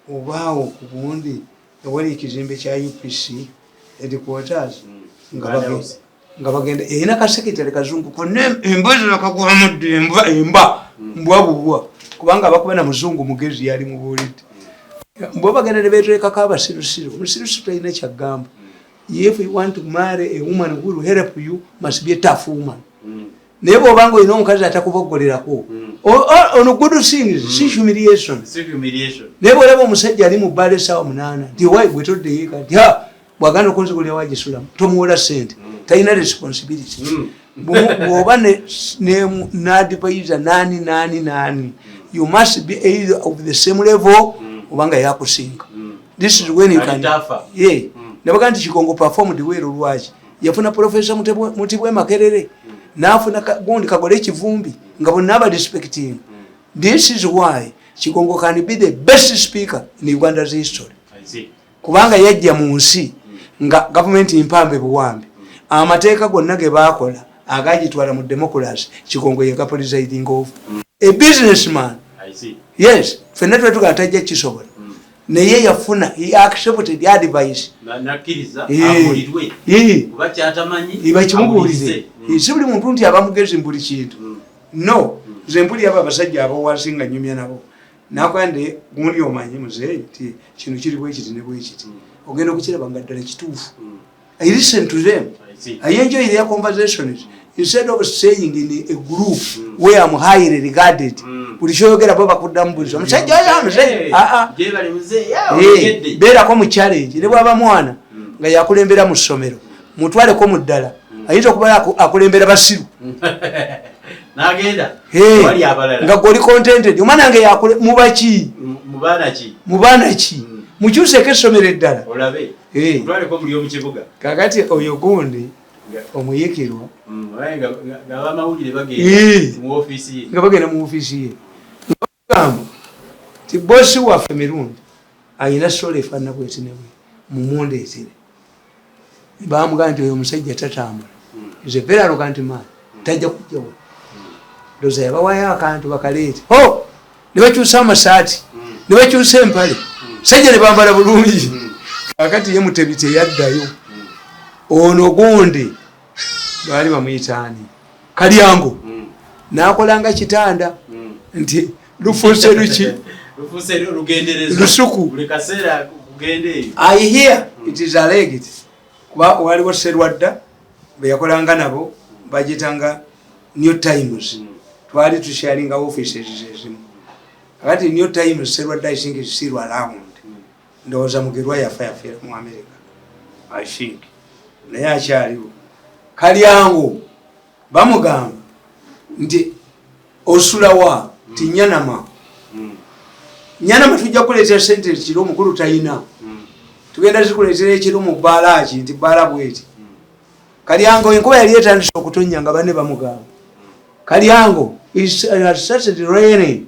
obaawo ku gundi ewali ekizimbe kya UPC headquarters nga bagenda erina kasekitale kazungu konna embazi nakagwamudde emba mbwabubwa kubanga bakuba na muzungu mugezi yali mubuulidde mbwe bagenda ne beeteekako abasirusiru omusirusiru talina kyagamba if you want to marry a woman who will help you must be a tough woman naye bw'obanga olina omukazi atakuboggolerako ono good things si humiliation naye bw'olaba omusajja ali mu bbala essaawa 8 nti wayi bwe toddeyeeka nti bw'aganda okunzigulira wagisulamu tomuwola ssente talina responsibility bw'oba n'advisor nani you must be either of the same level obanga yakusinga this is when you can nebaga nti Kigongo performed well lwaki yafuna Professor Mutibwe Makerere nafuna gundi Kagole Kivumbi nga bonna aba respecting. This is why Kigongo can be the best speaker in Uganda's history. Kubanga yajja mu nsi nga government impambe buwambi amateeka gonna ge bakola agagitwala mu democracy Kigongo yeka presiding of a businessman. Yes, fenna twetuga atajja kisobola naye yafuna he accepted the advice nakiriza amulirwe kuba kyatamanyi ibakimugulirize si buli muntu nti abamugezi mbuli kintu no nze mbuli aba abasajja abawasinga nyumya nabo nakwande gundi omanyi muzeeyi ti kino kiri bwe kiti ne bwe kiti ogenda okukiraba nga ddala kituufu I listen to them. I enjoy their conversations instead of staying in a group where I'm highly regarded. Ulishogera baba kudambuza omusajja oyo muzeeyi je bali muzeeyi yao bera ko mu challenge ne bwaba mwana nga yakulembera mu ssomero mutwale ko muddala ayita okuba akulembera basiru nagenda wali abalala nga goli contented omwana nge yakule mubaki mubana ki mukyuse ke ssomero eddala olabe mutwale ko muli omukibuga kakati oyo gundi omuyekirwa nga Amawulire bagenda mu office ye nga bagenda mu office ye ngamba ti bosi waffe mirundi ayina sola efaanana bweti ne bwe mumundeetere bamugamba nti oyo omusajja tatambula is a very arrogant man tajja kujjawo ndoza yabawayo akantu bakaleete ne bakyusa amasaati ne bakyusa empale sajja ne bambala bulungi kakati ye Mutebi teyaddayo ono gundi baali bamuyitaani Kalyango nakolanga kitanda nti lufuuse luki lusuku I hear it is alleged kuba waliwo Serwadda beyakolanga nabo bagitanga New Times twali tusharinga offices ezimu kakati New Times Serwadda I think is still around ndowooza Mugerwa yafa mu America I think naye akyaliwo Kalyango bamugamba nti osulawa ti Nyanama Nyanama tujja kuleetera sente ekiro omukulu talina tugenda zikuleetera ekiro mu bbaalaaki nti bbaala bweti Kalyango enkuba yali etandise okutonnya nga banne bamugamba Kalyango is started raining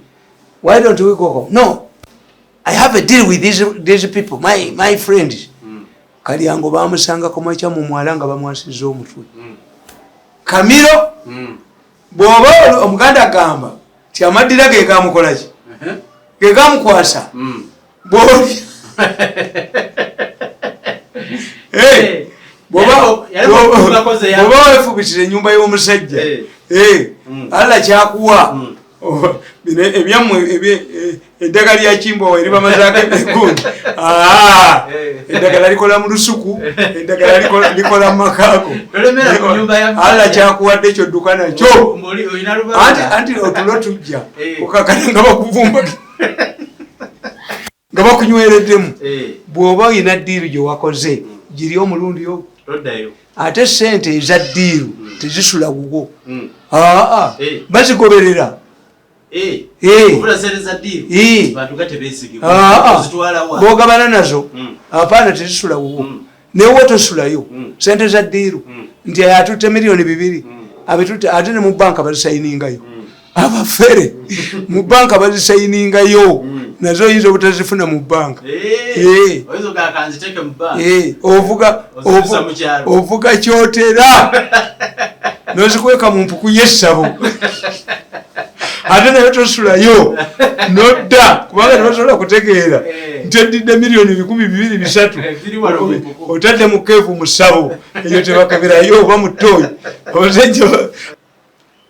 why don't we go home no I have a deal with these people my friends Kalyango bamusanga ku makya mu mwala nga bamwasizza omutwe Kamiro bw'oba omuganda agamba ti amaddira ge gamukolaki ge gamukwasa Bobi bw'oba wefubitira ennyumba y'omusajja alla kyakuwa ebyammwe eddagala lya Kimbowa eri bamazaako emigundi eddagala likola mu lusuku eddagala likola mu makaako alla kyakuwadde ekyo dduka nakyo anti otulo tujja okakana nga bakuvumba nga bakunywereddemu bw'oba olina ddiiru gye wakoze giri omulundi ogwo ate sente eza ddiiru tezisula wugo bazigoberera bwogabana nazo apaana tezisula wuwo newe tosulayo sente za ddiiru nti atutte miliyoni 2 ate ne mu banka bazisayiningayo abafere mu banka bazisayiningayo nazo oyinza obutazifuna mu banka ovuga kyotera nozikweka mu mpuku y'essabo ate naye tosulayo nodda kubanga tebasobola kutegeera nti eddidde miliyoni 2,200 otadde mu keefu mu ssabo eyo tebakabirayo oba mu ttooyi obusajja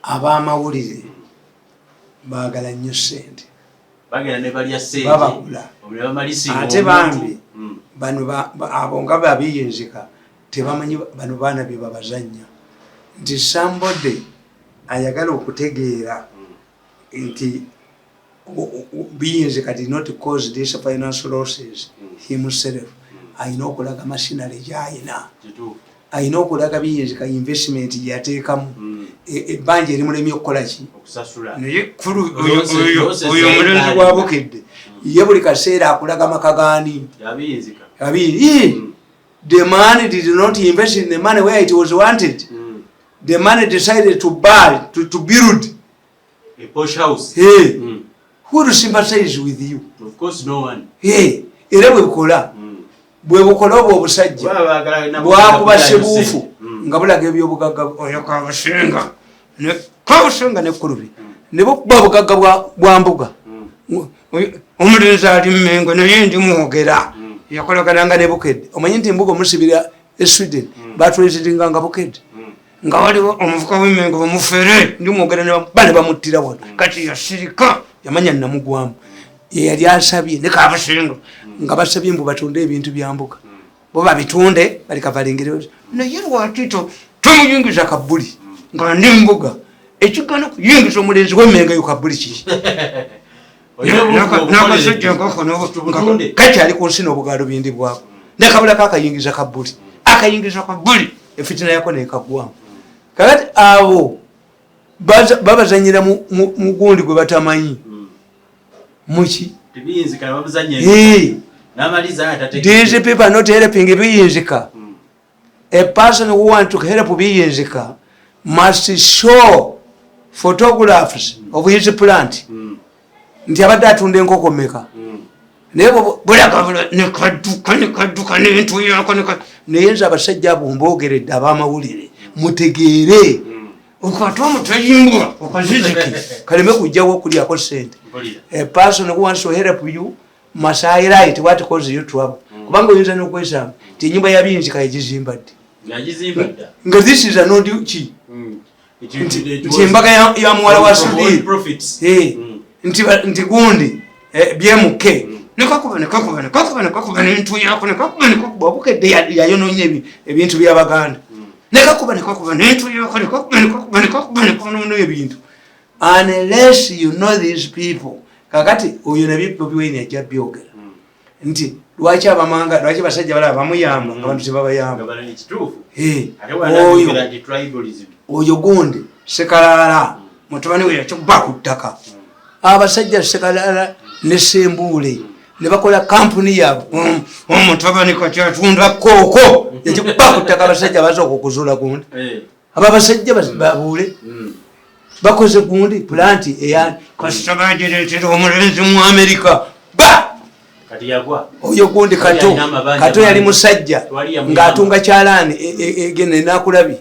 ab'amawulire baagala nnyo ssente babagula ate bambi abo nga babiyinzika tebamanyi bano baana bye babazannya nti somebody ayagala okutegeera nti Biyinzika did not cause these financial losses himself ayina okulaga machinery gyayina ayina okulaga Biyinzika investment gyateekamu ebbanja erimulemye okukolaki naye oyo omulenzi gwabukedde ye buli kaseera akulaga makagaani the man did not invest in the money where it was wanted the man decided to buy to build a posh house. Who will sympathize with you? Of course, no one. Era bwebukola bwebukola obwo obusajja bwakuba sebuufu nga bulaga ebyobugagga oyo kabasenga n'ekkulubi ne bukuba obugagga bwa mbuga omulenzi ali mmengo naye ndi mwogera yakolagananga ne Bukedde omanyi nti mbuga omusibira e Sweden batwezitinga nga Bukedde nga waliwo omuvuka w'emmengo bamufere ndi mwogera ne bane bamuttira wano kati yasirika yamanya namugwamu yali asabye ne kabasenga nga basabye mbu batunde ebintu bya mbuga bo babitunde bali kavalingire naye lwakito tumuyingiza kabuli nga ndi mbuga ekigana kuyingiza omulenzi w'emmengo yo kabuli kiki nakasajja nkakono kati ali ku nsi n'obugaalo bindi bwako ne kabula kakayingiza kabuli akayingiza kabuli efitina yako nekagwamu kakati abo babazanyira mu gundi gwe batamanyi muki these people are not helping Biyinzika. A person who wants to help Biyinzika must show photographs of his plant nti abadde atunda enkoko mmeka naye bulaga nekadduka n'entu yako naye nze abasajja abo mboogeredde ab'amawulire mutegeere okwata omutayimbwa okaziziki kaleme kujjawo okulyako sente. A person who wants to help you must highlight what causes you trouble. Kubanga oyinza n'okwesanga nti ennyumba ya Biyinzika yagizimbadde nga this is an audio ki nti embaga ya muwala wa Sudiri nti gundi BMK nekakuba n'entu yako nekakuba obukedde yayonoonya ebintu by'Abaganda nekakuba n'entu yako nekakuba ebintu. Unless you know these people kakati oyo nabye Bobi Wine ajja byogera nti lwaki abamanga lwaki basajja balaba bamuyamba abantu tebabayamba oyo gundi Sekalala mutabani we yakyuba ku ttaka abasajja Sekalala ne Sembule ne bakola kampuni yaabwe omutabani kakyatunda kooko yakyuba ku ttaka abasajja basooka okuzula gundi aba basajja babule bakoze gundi planti eyani kasita bagireetera omulenzi mu Amerika kati yagwa oyo gundi kato yali musajja ng'atunga kyalaani egene nakulabi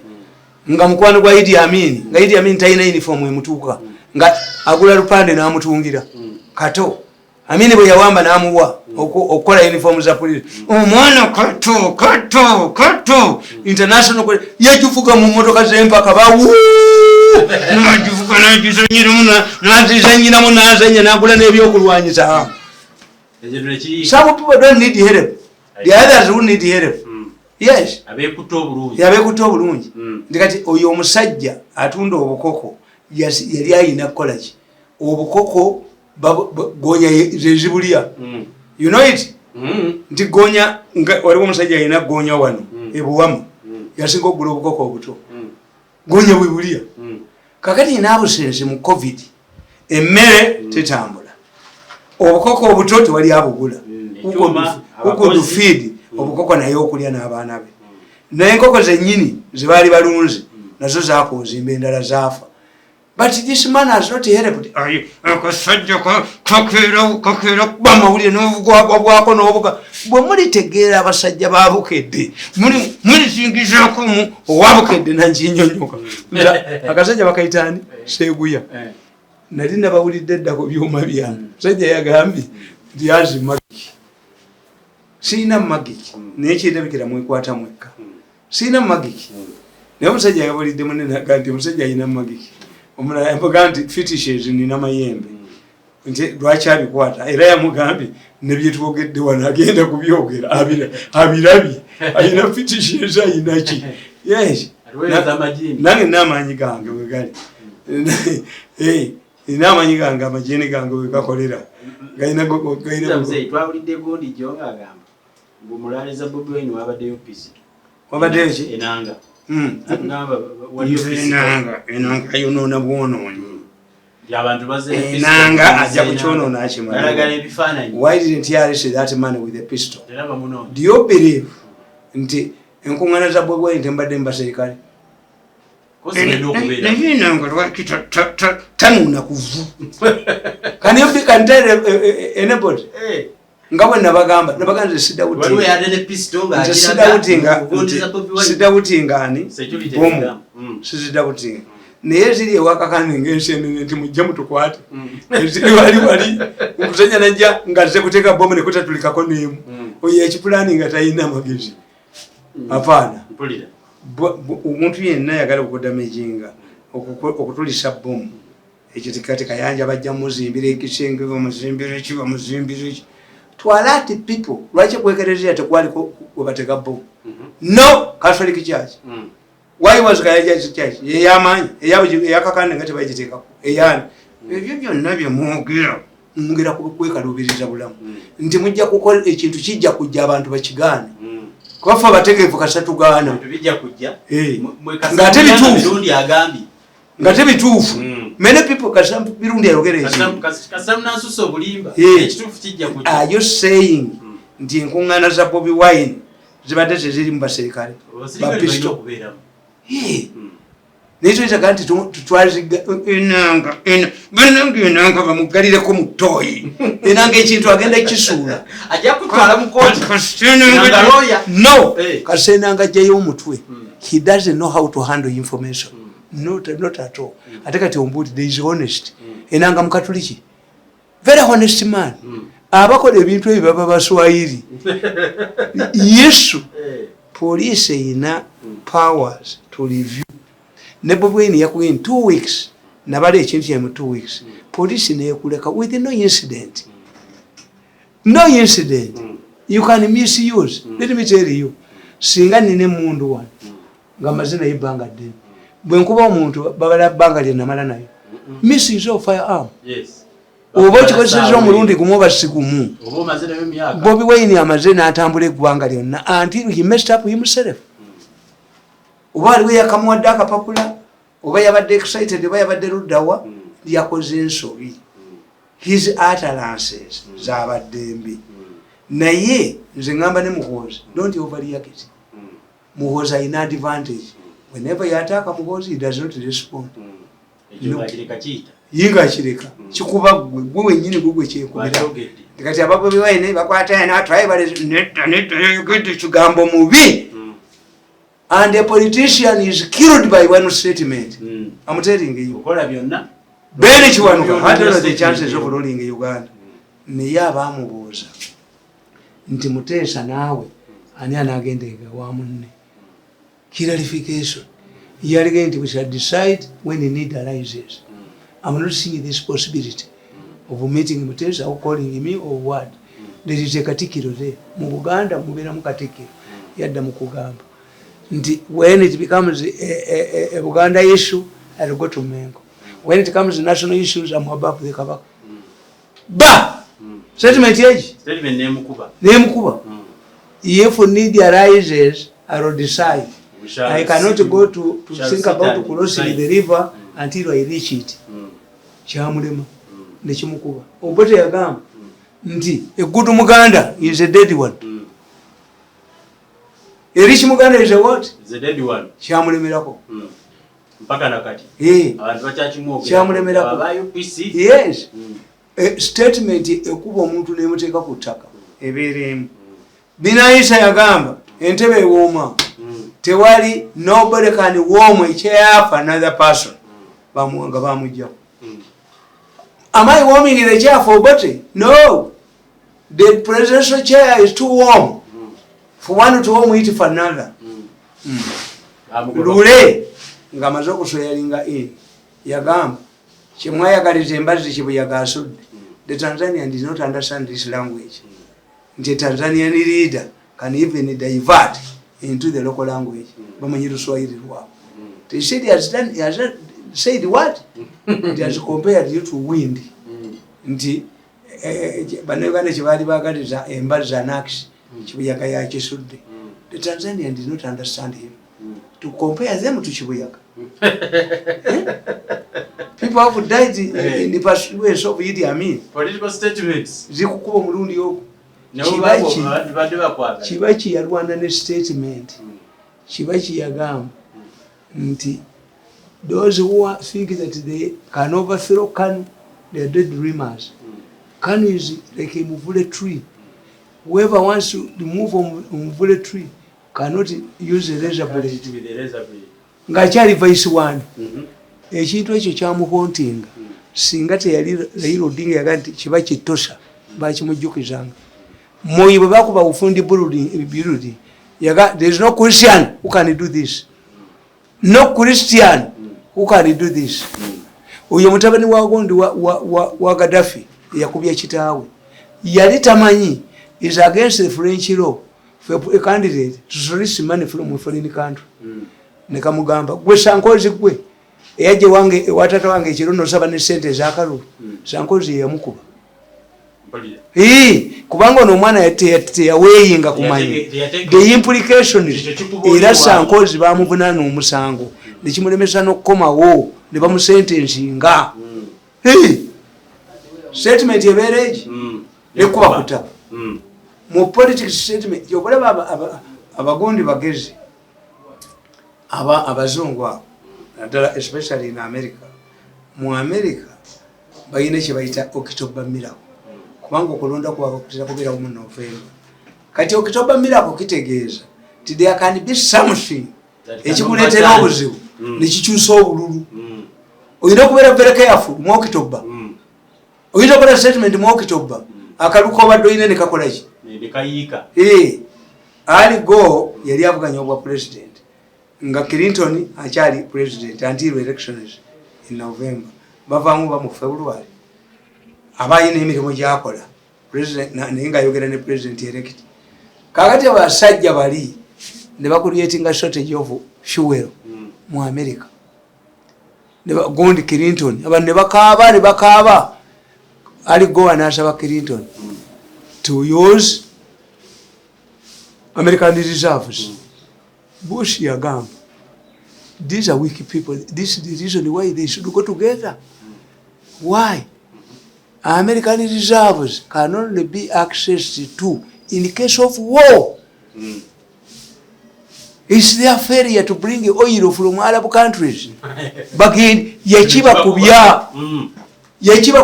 nga mukwano gwa Idi Amin nga Idi Amin talina uniform emutuuka nga agula lupande n'amutungira kato Amin bwe yawamba n'amuwa okukola uniform za police omwana kato international yagivuga mu motoka z'empaka bawu nagivuga nazizanyiramu nazanya n'agula n'ebyokulwanyisa. Some people don't need help. The others who need help. Yes. Abekuta obulungi. Ndikati oyo omusajja atunda obukoko yali ayina kukola ki? Obukoko gonya zezibulia. You know it? Nti gonya waliwo omusajja ayina gonya wano ebuwamu yasinga okugula obukoko obuto. Gonya bwebulia. Kakati inaabusensi mu COVID emmere tetambula. Obukoko obuto tewali abugula kuko dufeed obukoko naye okulya n'abaana be naye enkoko zennyini zebaali balunzi nazo zaakuzimba endala zaafa. But this man has not helped. Akasajja kakeera kuba amawulire n'obugwako n'obuga bwe mulitegeera abasajja baabukedde mulisingizaako owabukedde nankinyonyoka akasajja bakayitaani Seeguya nali nabawulidde edda ku byuma byange musajja yagambye nti yazi magiki siina magiki naye kyendabikira mwekwata mwekka siina magiki naye omusajja yabulidde munene nti omusajja alina magiki omulala yamugaa nti fetishes nina mayembe nti lwaki abikwata era yamugambye nebyetwogedde wano agenda kubyogera abirabye alina fetishes ayinaki yes nange n'amaanyi gange wegali inamanyi gange amajene gange wekakolera twawulidde gundi gyo ng'agamba ng'omulaliza Bobi Wine wabaddeyo pisi wabaddeyo ki Enanga Enanga yonoona bwonoonyi abantu bazze Enanga ajja kukyonoona akimanyi ebifaananyi. Why didn't he arrest that man with a pistol? Do you believe nti enkuŋŋaana za Bobi Wine tembadde mbaserikale Enanga lwaki tanuuna kuvu can you tell anybody nga bwe nabagamba nze sidawutingani bomu sizidawutinga naye ziri ewakakani ng'ensenene nti mujja mutukwate eziri wali okuzanya najja nga ze kuteeka bomu ne kutatulikako n'emu oyo ekipulaani nga talina amagezi apaana omuntu yenna yagala okudamejinga okutulisa bomu ekyo tikati kayanja bajja muzimbira ekisenge bamuzimbira eki bamuzimbira eki twalati people lwaki kwekerezea tekwaliko webateka bomu no Catholic Church why was Catholic Church ey'amaanyi eyakakande nga tebagiteekako eyani ebyo byonna byemwogera mwogera kwekalubiriza bulamu nti mujja kukola ekintu kijja kujja abantu bakigaane kwafa abategeevu kasatugaana ngate bituufu many people kasambu birundi ayogera are you saying nti enkuŋŋaana za Bobi Wine zibadde teziri mu baserikale bapisto nitwetaaga nti tutwaziga Enanga Enanga bamugalireko mu ttooyi Enanga ekintu agenda kisuula ajja kutwala mu kooti no kasi Enanga ajjayo omutwe he doesn't know how to handle information not at all ate kati ombuulidde is honest Enanga mukatuliki very honest man abakola ebintu ebyo baba baswayiri yesu police eyina powers to review ne Bobi Wine yakugenda 2 weeks nabale ekintu kya mu 2 weeks police neekuleka with no incident you can misuse let me tell you singa nine mundu wano nga mazina yibanga ddene bwe nkuba omuntu babala banga lye namala nayo misuse of firearm oba kikozeseza omulundi gumu oba sigumu Bobi Wine amaze n'atambula eggwanga lyonna until he messed up himself oba aliwe yakamuwadde akapapula oba yabadde excited oba yabadde luddawa yakoze ensobi his utterances zabadde mbi naye nze ngamba ne Muhoozi don't overreact it Muhoozi alina advantage whenever yataaka Muhoozi he does not respond yinga akireka kikuba gwe wennyini gwe kyekubira kati Bobi Wine bakwata na tribal net kigambo mubi and a politician is killed by one statement I'm telling you okola byonna bene kiwanuka had the chances of ruling Uganda naye abamubuuza nti Muteesa naawe ani anagendeka wa munne clarification yali nti we shall decide when the need arises. I'm not seeing this possibility of meeting Muteesa or calling me or what. There is a katikiro there. Mu Buganda mubera mu katikiro yadda mu kugamba nti when it becomes a Buganda issue I'll go to Mengo. When it comes to national issues I'm above the Kabaka. Ba statement yeji statement nemukuba if need arises I will decide. I cannot go to think about crossing the river until I reach it. Kyamulema nekimukuba obote yagamba nti egudu Muganda is a dead one. Erich Muganda is a what? Is a dead one. Kyamulemerako mpaka nakati abantu bakyakimwogera kyamulemerako abayo PC yes statement ekuba omuntu nemuteeka ku ttaka ebeeremu Binaisa yagamba entebe ewooma tewali nobody can warm a chair for another person bamuwanga bamujjako am I warming the chair for Bobi? No, the presidential chair is too warm for one to warm it for another. Lule nga maze okusoyalinga yagamba kimwayagaliza embazi kibuyagasudde. The Tanzanian did not understand this language. The Tanzanian leader can even divert into the local language. Bamanyi Luswahili lwabo. They said he has said what? It has compared you to wind. Nti banegane kibali bagaliza embazi za nakisi kibuyaga yakisudde. The Tanzanian did not understand him. To compare them to Chibuyaga. People have died in the past ways of Idi Amin. Political statements. Zikukuba mulundi oku. Chibachi yalwana ne statement. Chibachi yagamba nti those who think that they can overthrow Kanu, they are dead dreamers. Kanu is like a Muvule tree. Whoever wants to remove a Muvule tree cannot use a razor blade. Ngakyali vice one. Ekintu ekyo kyamuhontinga. Singa teyali Raila Odinga yaga nti kiba kitosha bakimujjukizanga. Moyi bwe bakuba bufundi building yaga there is no Christian who can do this. No Christian who can do this. Uyo mutabani wa gondi wa Gaddafi yakubya kitaawe. Yali tamanyi is against the French law for a candidate to solicit money from a foreign country. Nekamugamba gwe Sankozi gwe eyaje wange watata wange kirono saba ne sente zakalu Sankozi yamukuba kubanga ono mwana yaweyinga kumanyi the implication era Sankozi bamuvunana omusango nekimulemesa n'okukomawo ne bamusentensinga statement ebeereegi nekuba kutaba mu politics statement yobalaba abagondi bagezi abazungu abo naddala especially in America. Mu America bayina kye bayita October miracle kubanga okulonda kwabwe kutera kubeerawo mu November. Kati October miracle kitegeeza ti there can be something ekikuleetera obuzibu nekikyusa obululu. Oyina okubeera very careful mu October. Oyina okukola statement mu October akaluka obadde oyina ne kakola ki nekayiika. Ali go yali avuganya obwa president nga Clinton akyali president until elections in November. Bavaamu ba mu February abayina emirimu gyakola president naye nga ayogera ne president elect. Kakati abasajja bali ne bakuliyetinga shortage of fuel mu America. Gondi Clinton abantu ne bakaaba Ali go anasaba Clinton to use American reserves. Bush yagamba these are weak people. This is the reason why they should go together. Why? American reserves can only be accessed to in case of war. It's their failure to bring oil from Arab countries. Bagin yachiba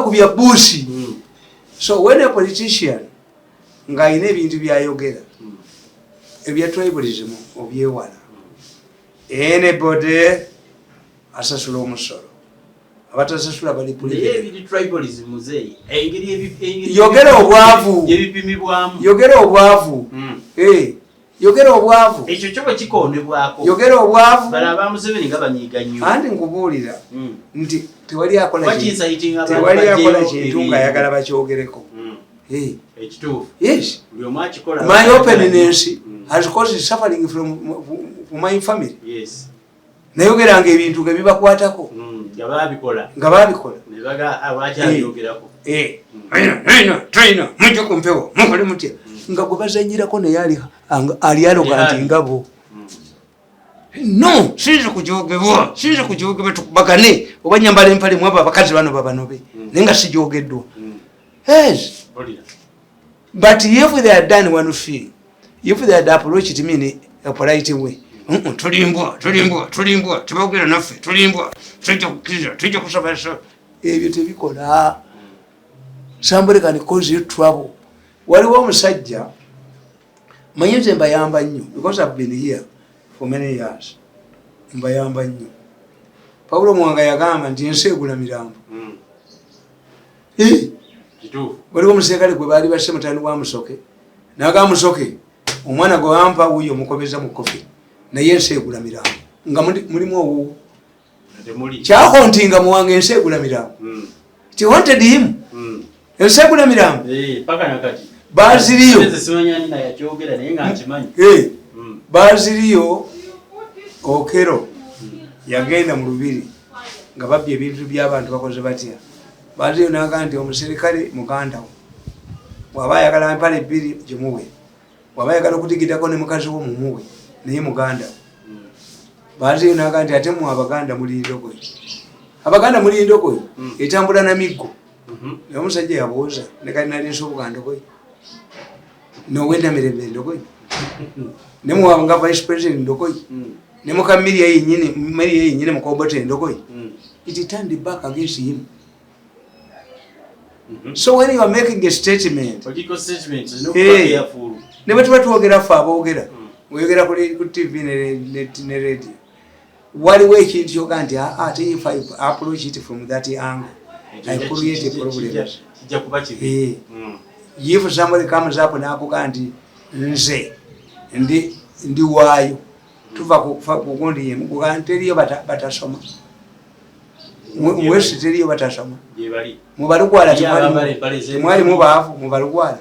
kubya Bush. So when a politician nga ine ebintu byayogera ebya tribalism obyewala anybody asasula omusolo abatasasula bali tribalism zei yogera obwavu yogera obwavu ekyo kyo kikondebwako yogera obwavu bala abamuseveni nga banyiga nnyo andi nkubuulira nti tewali akola kintu nga ayagala bakyogereko ekituufu. Yes, buli omu akikola. My openness has caused suffering from my family. Yes. Nayogeranga ebintu nga bibakwatako nga babikola ne baga abakyayogerako trainer mujja kumpewo mukole mutya nga gwe bazanyirako naye ali aloga nti ngabo. No, sinzi kujogebwa tukubagane oba nyambala empale mwabo abakazi bano babanobe naye nga sijogeddwa. Yes. But if they had done one thing, if they had approached me in a polite way, tulimbwa tubagera naffe tulimbwa tujja kusomesa ebyo tebikola. Somebody can cause you trouble. Waliwo omusajja manyi nze mbayamba nnyo because I've been here for many years. Mbayamba nnyo. Paulo Mwanga yagamba nti ensi egula mirambo. Waliwo omuserikale gwe baali basse mutani wa Musoke naga Musoke omwana gwe wampa wuyo mukobeza mu kofi naye ensi egula mirambo nga mulimu owo kyakontinga muwange ensi egula mirambo. She wanted him. Ensi egula mirambo baziriyo Okero yagenda mu lubiri nga babbye ebintu by'abantu bakoze batya. Baziriyo naga nti omuserikale muganda wo waba ayagala empale bbiri gimuwe waba ayagala okutigitako ne mukazi wo mumuwe naye muganda wo. Baziriyo naga nti ate mu Abaganda muli ndogoyi. Abaganda muli ndogoyi etambula na miggo. Naye omusajja yabuuza ne kali nalinsa obuganda ndogoyi nowenda mirembe ndogoyi ne muwaba nga vice president ndogoyi ne mukamiriya yennyini mukombote ndogoyi. It turned back against him. So when you are making a statement, political statement, no careful. Never to twogera fa aboogera. Oyogera ku TV ne radio. Wali we kintu yoganti if I approach it from that angle, I create a problem. If somebody comes up and akuganti nze ndi wayo tuva kugondi yemu kuganteriyo batasoma. Mwesi teriyo batasoma. Mubalukwala temwali mubaavu mubalukwala.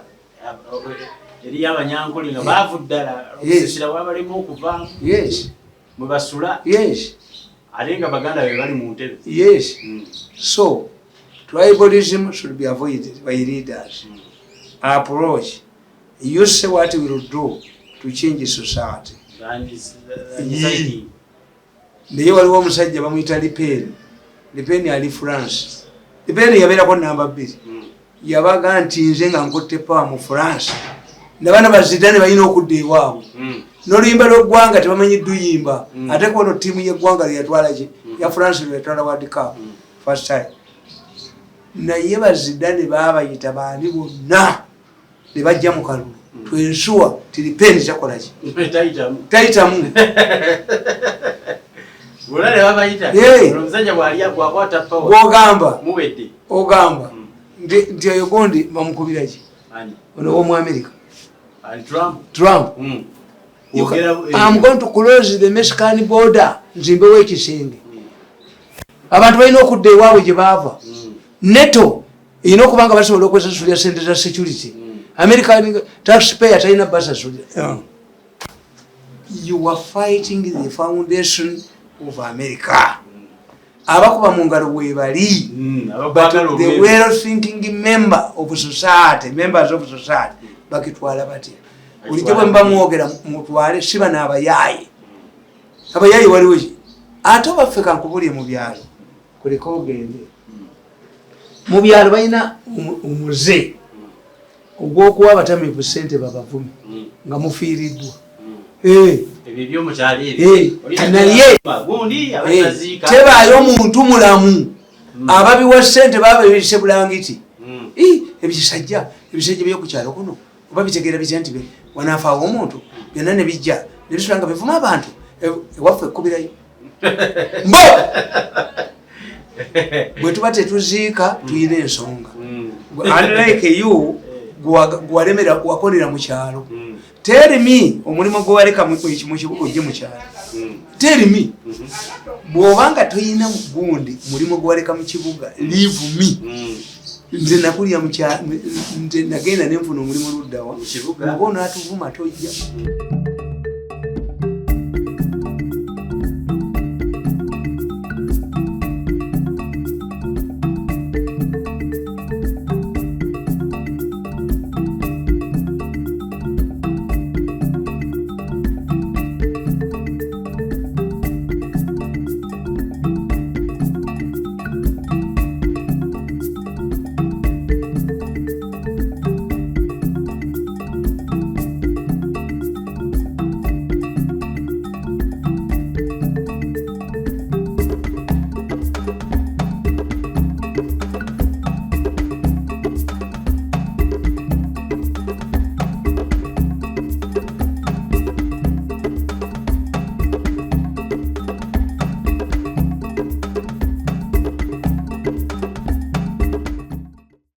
Eri abanyankole nga baavu ddala okusisira wabalimu okuva. Yes. Mubasula. Yes. Ate nga Baganda be bali mu ntebe. Yes. So tribalism should be avoided by leaders. Approach. You say what we will do to change society. Naye waliwo omusajja bamuyita Lipeni ali France. Lipeni yabeerako namba 2. Yabaga nti nze nga nkotte pawa mu France. N'abaana bazidane balina okudda ewaabwe. N'oluyimba lw'eggwanga tebamanyi dduyimba. Ate kono ttiimu y'eggwanga lyeyatwala ya France lwetwala World Cup first time naye bazidane babayita baani bonna ne bajja mu kalulu twensuwa tilipendi kyakolaki taitamu ogamba nti oyo gondi bamukubiraki ono w'omu America Trump I'm going to close the Mexican border nzimbewo ekisenge abantu balina okudda ewaabwe gye baava neto erina okubanga basobola okwesasulira sente za security American taxpayer talina basasulira you are fighting the foundation of America abakuba mu ngalo bwebali the well thinking members of society bakitwala batya bulijjo bwe mba mwogera mutwale siba n'abayaayi abayaayi waliwo ki ate baffe kankubulye mu byalo kuleka ogende mu byalo balina omuze ogw'okuwa abatamiivu ssente babavumi nga mufiiriddwa naye tebaayo omuntu mulamu ababiwa ssente bababise bulangiti ebisajja by'okukyalo kuno oba bitegeera bitya nti wanaafaawo omuntu byonna ne bijja ne bisula nga bivuma abantu ewaffe ekkubirayo mbo bwe tuba tetuziika tuyina ensonga unlike you gwalemera wakolera mu kyalo tell me omulimu gwe waleka mu kibuga ojje mu kyalo tell me bw'obanga toyina gundi mulimu gwe waleka mu kibuga leave me nze nakulya mu kyalo nze nagenda ne nfuna omulimu luddawa oba onaatuvuma tojja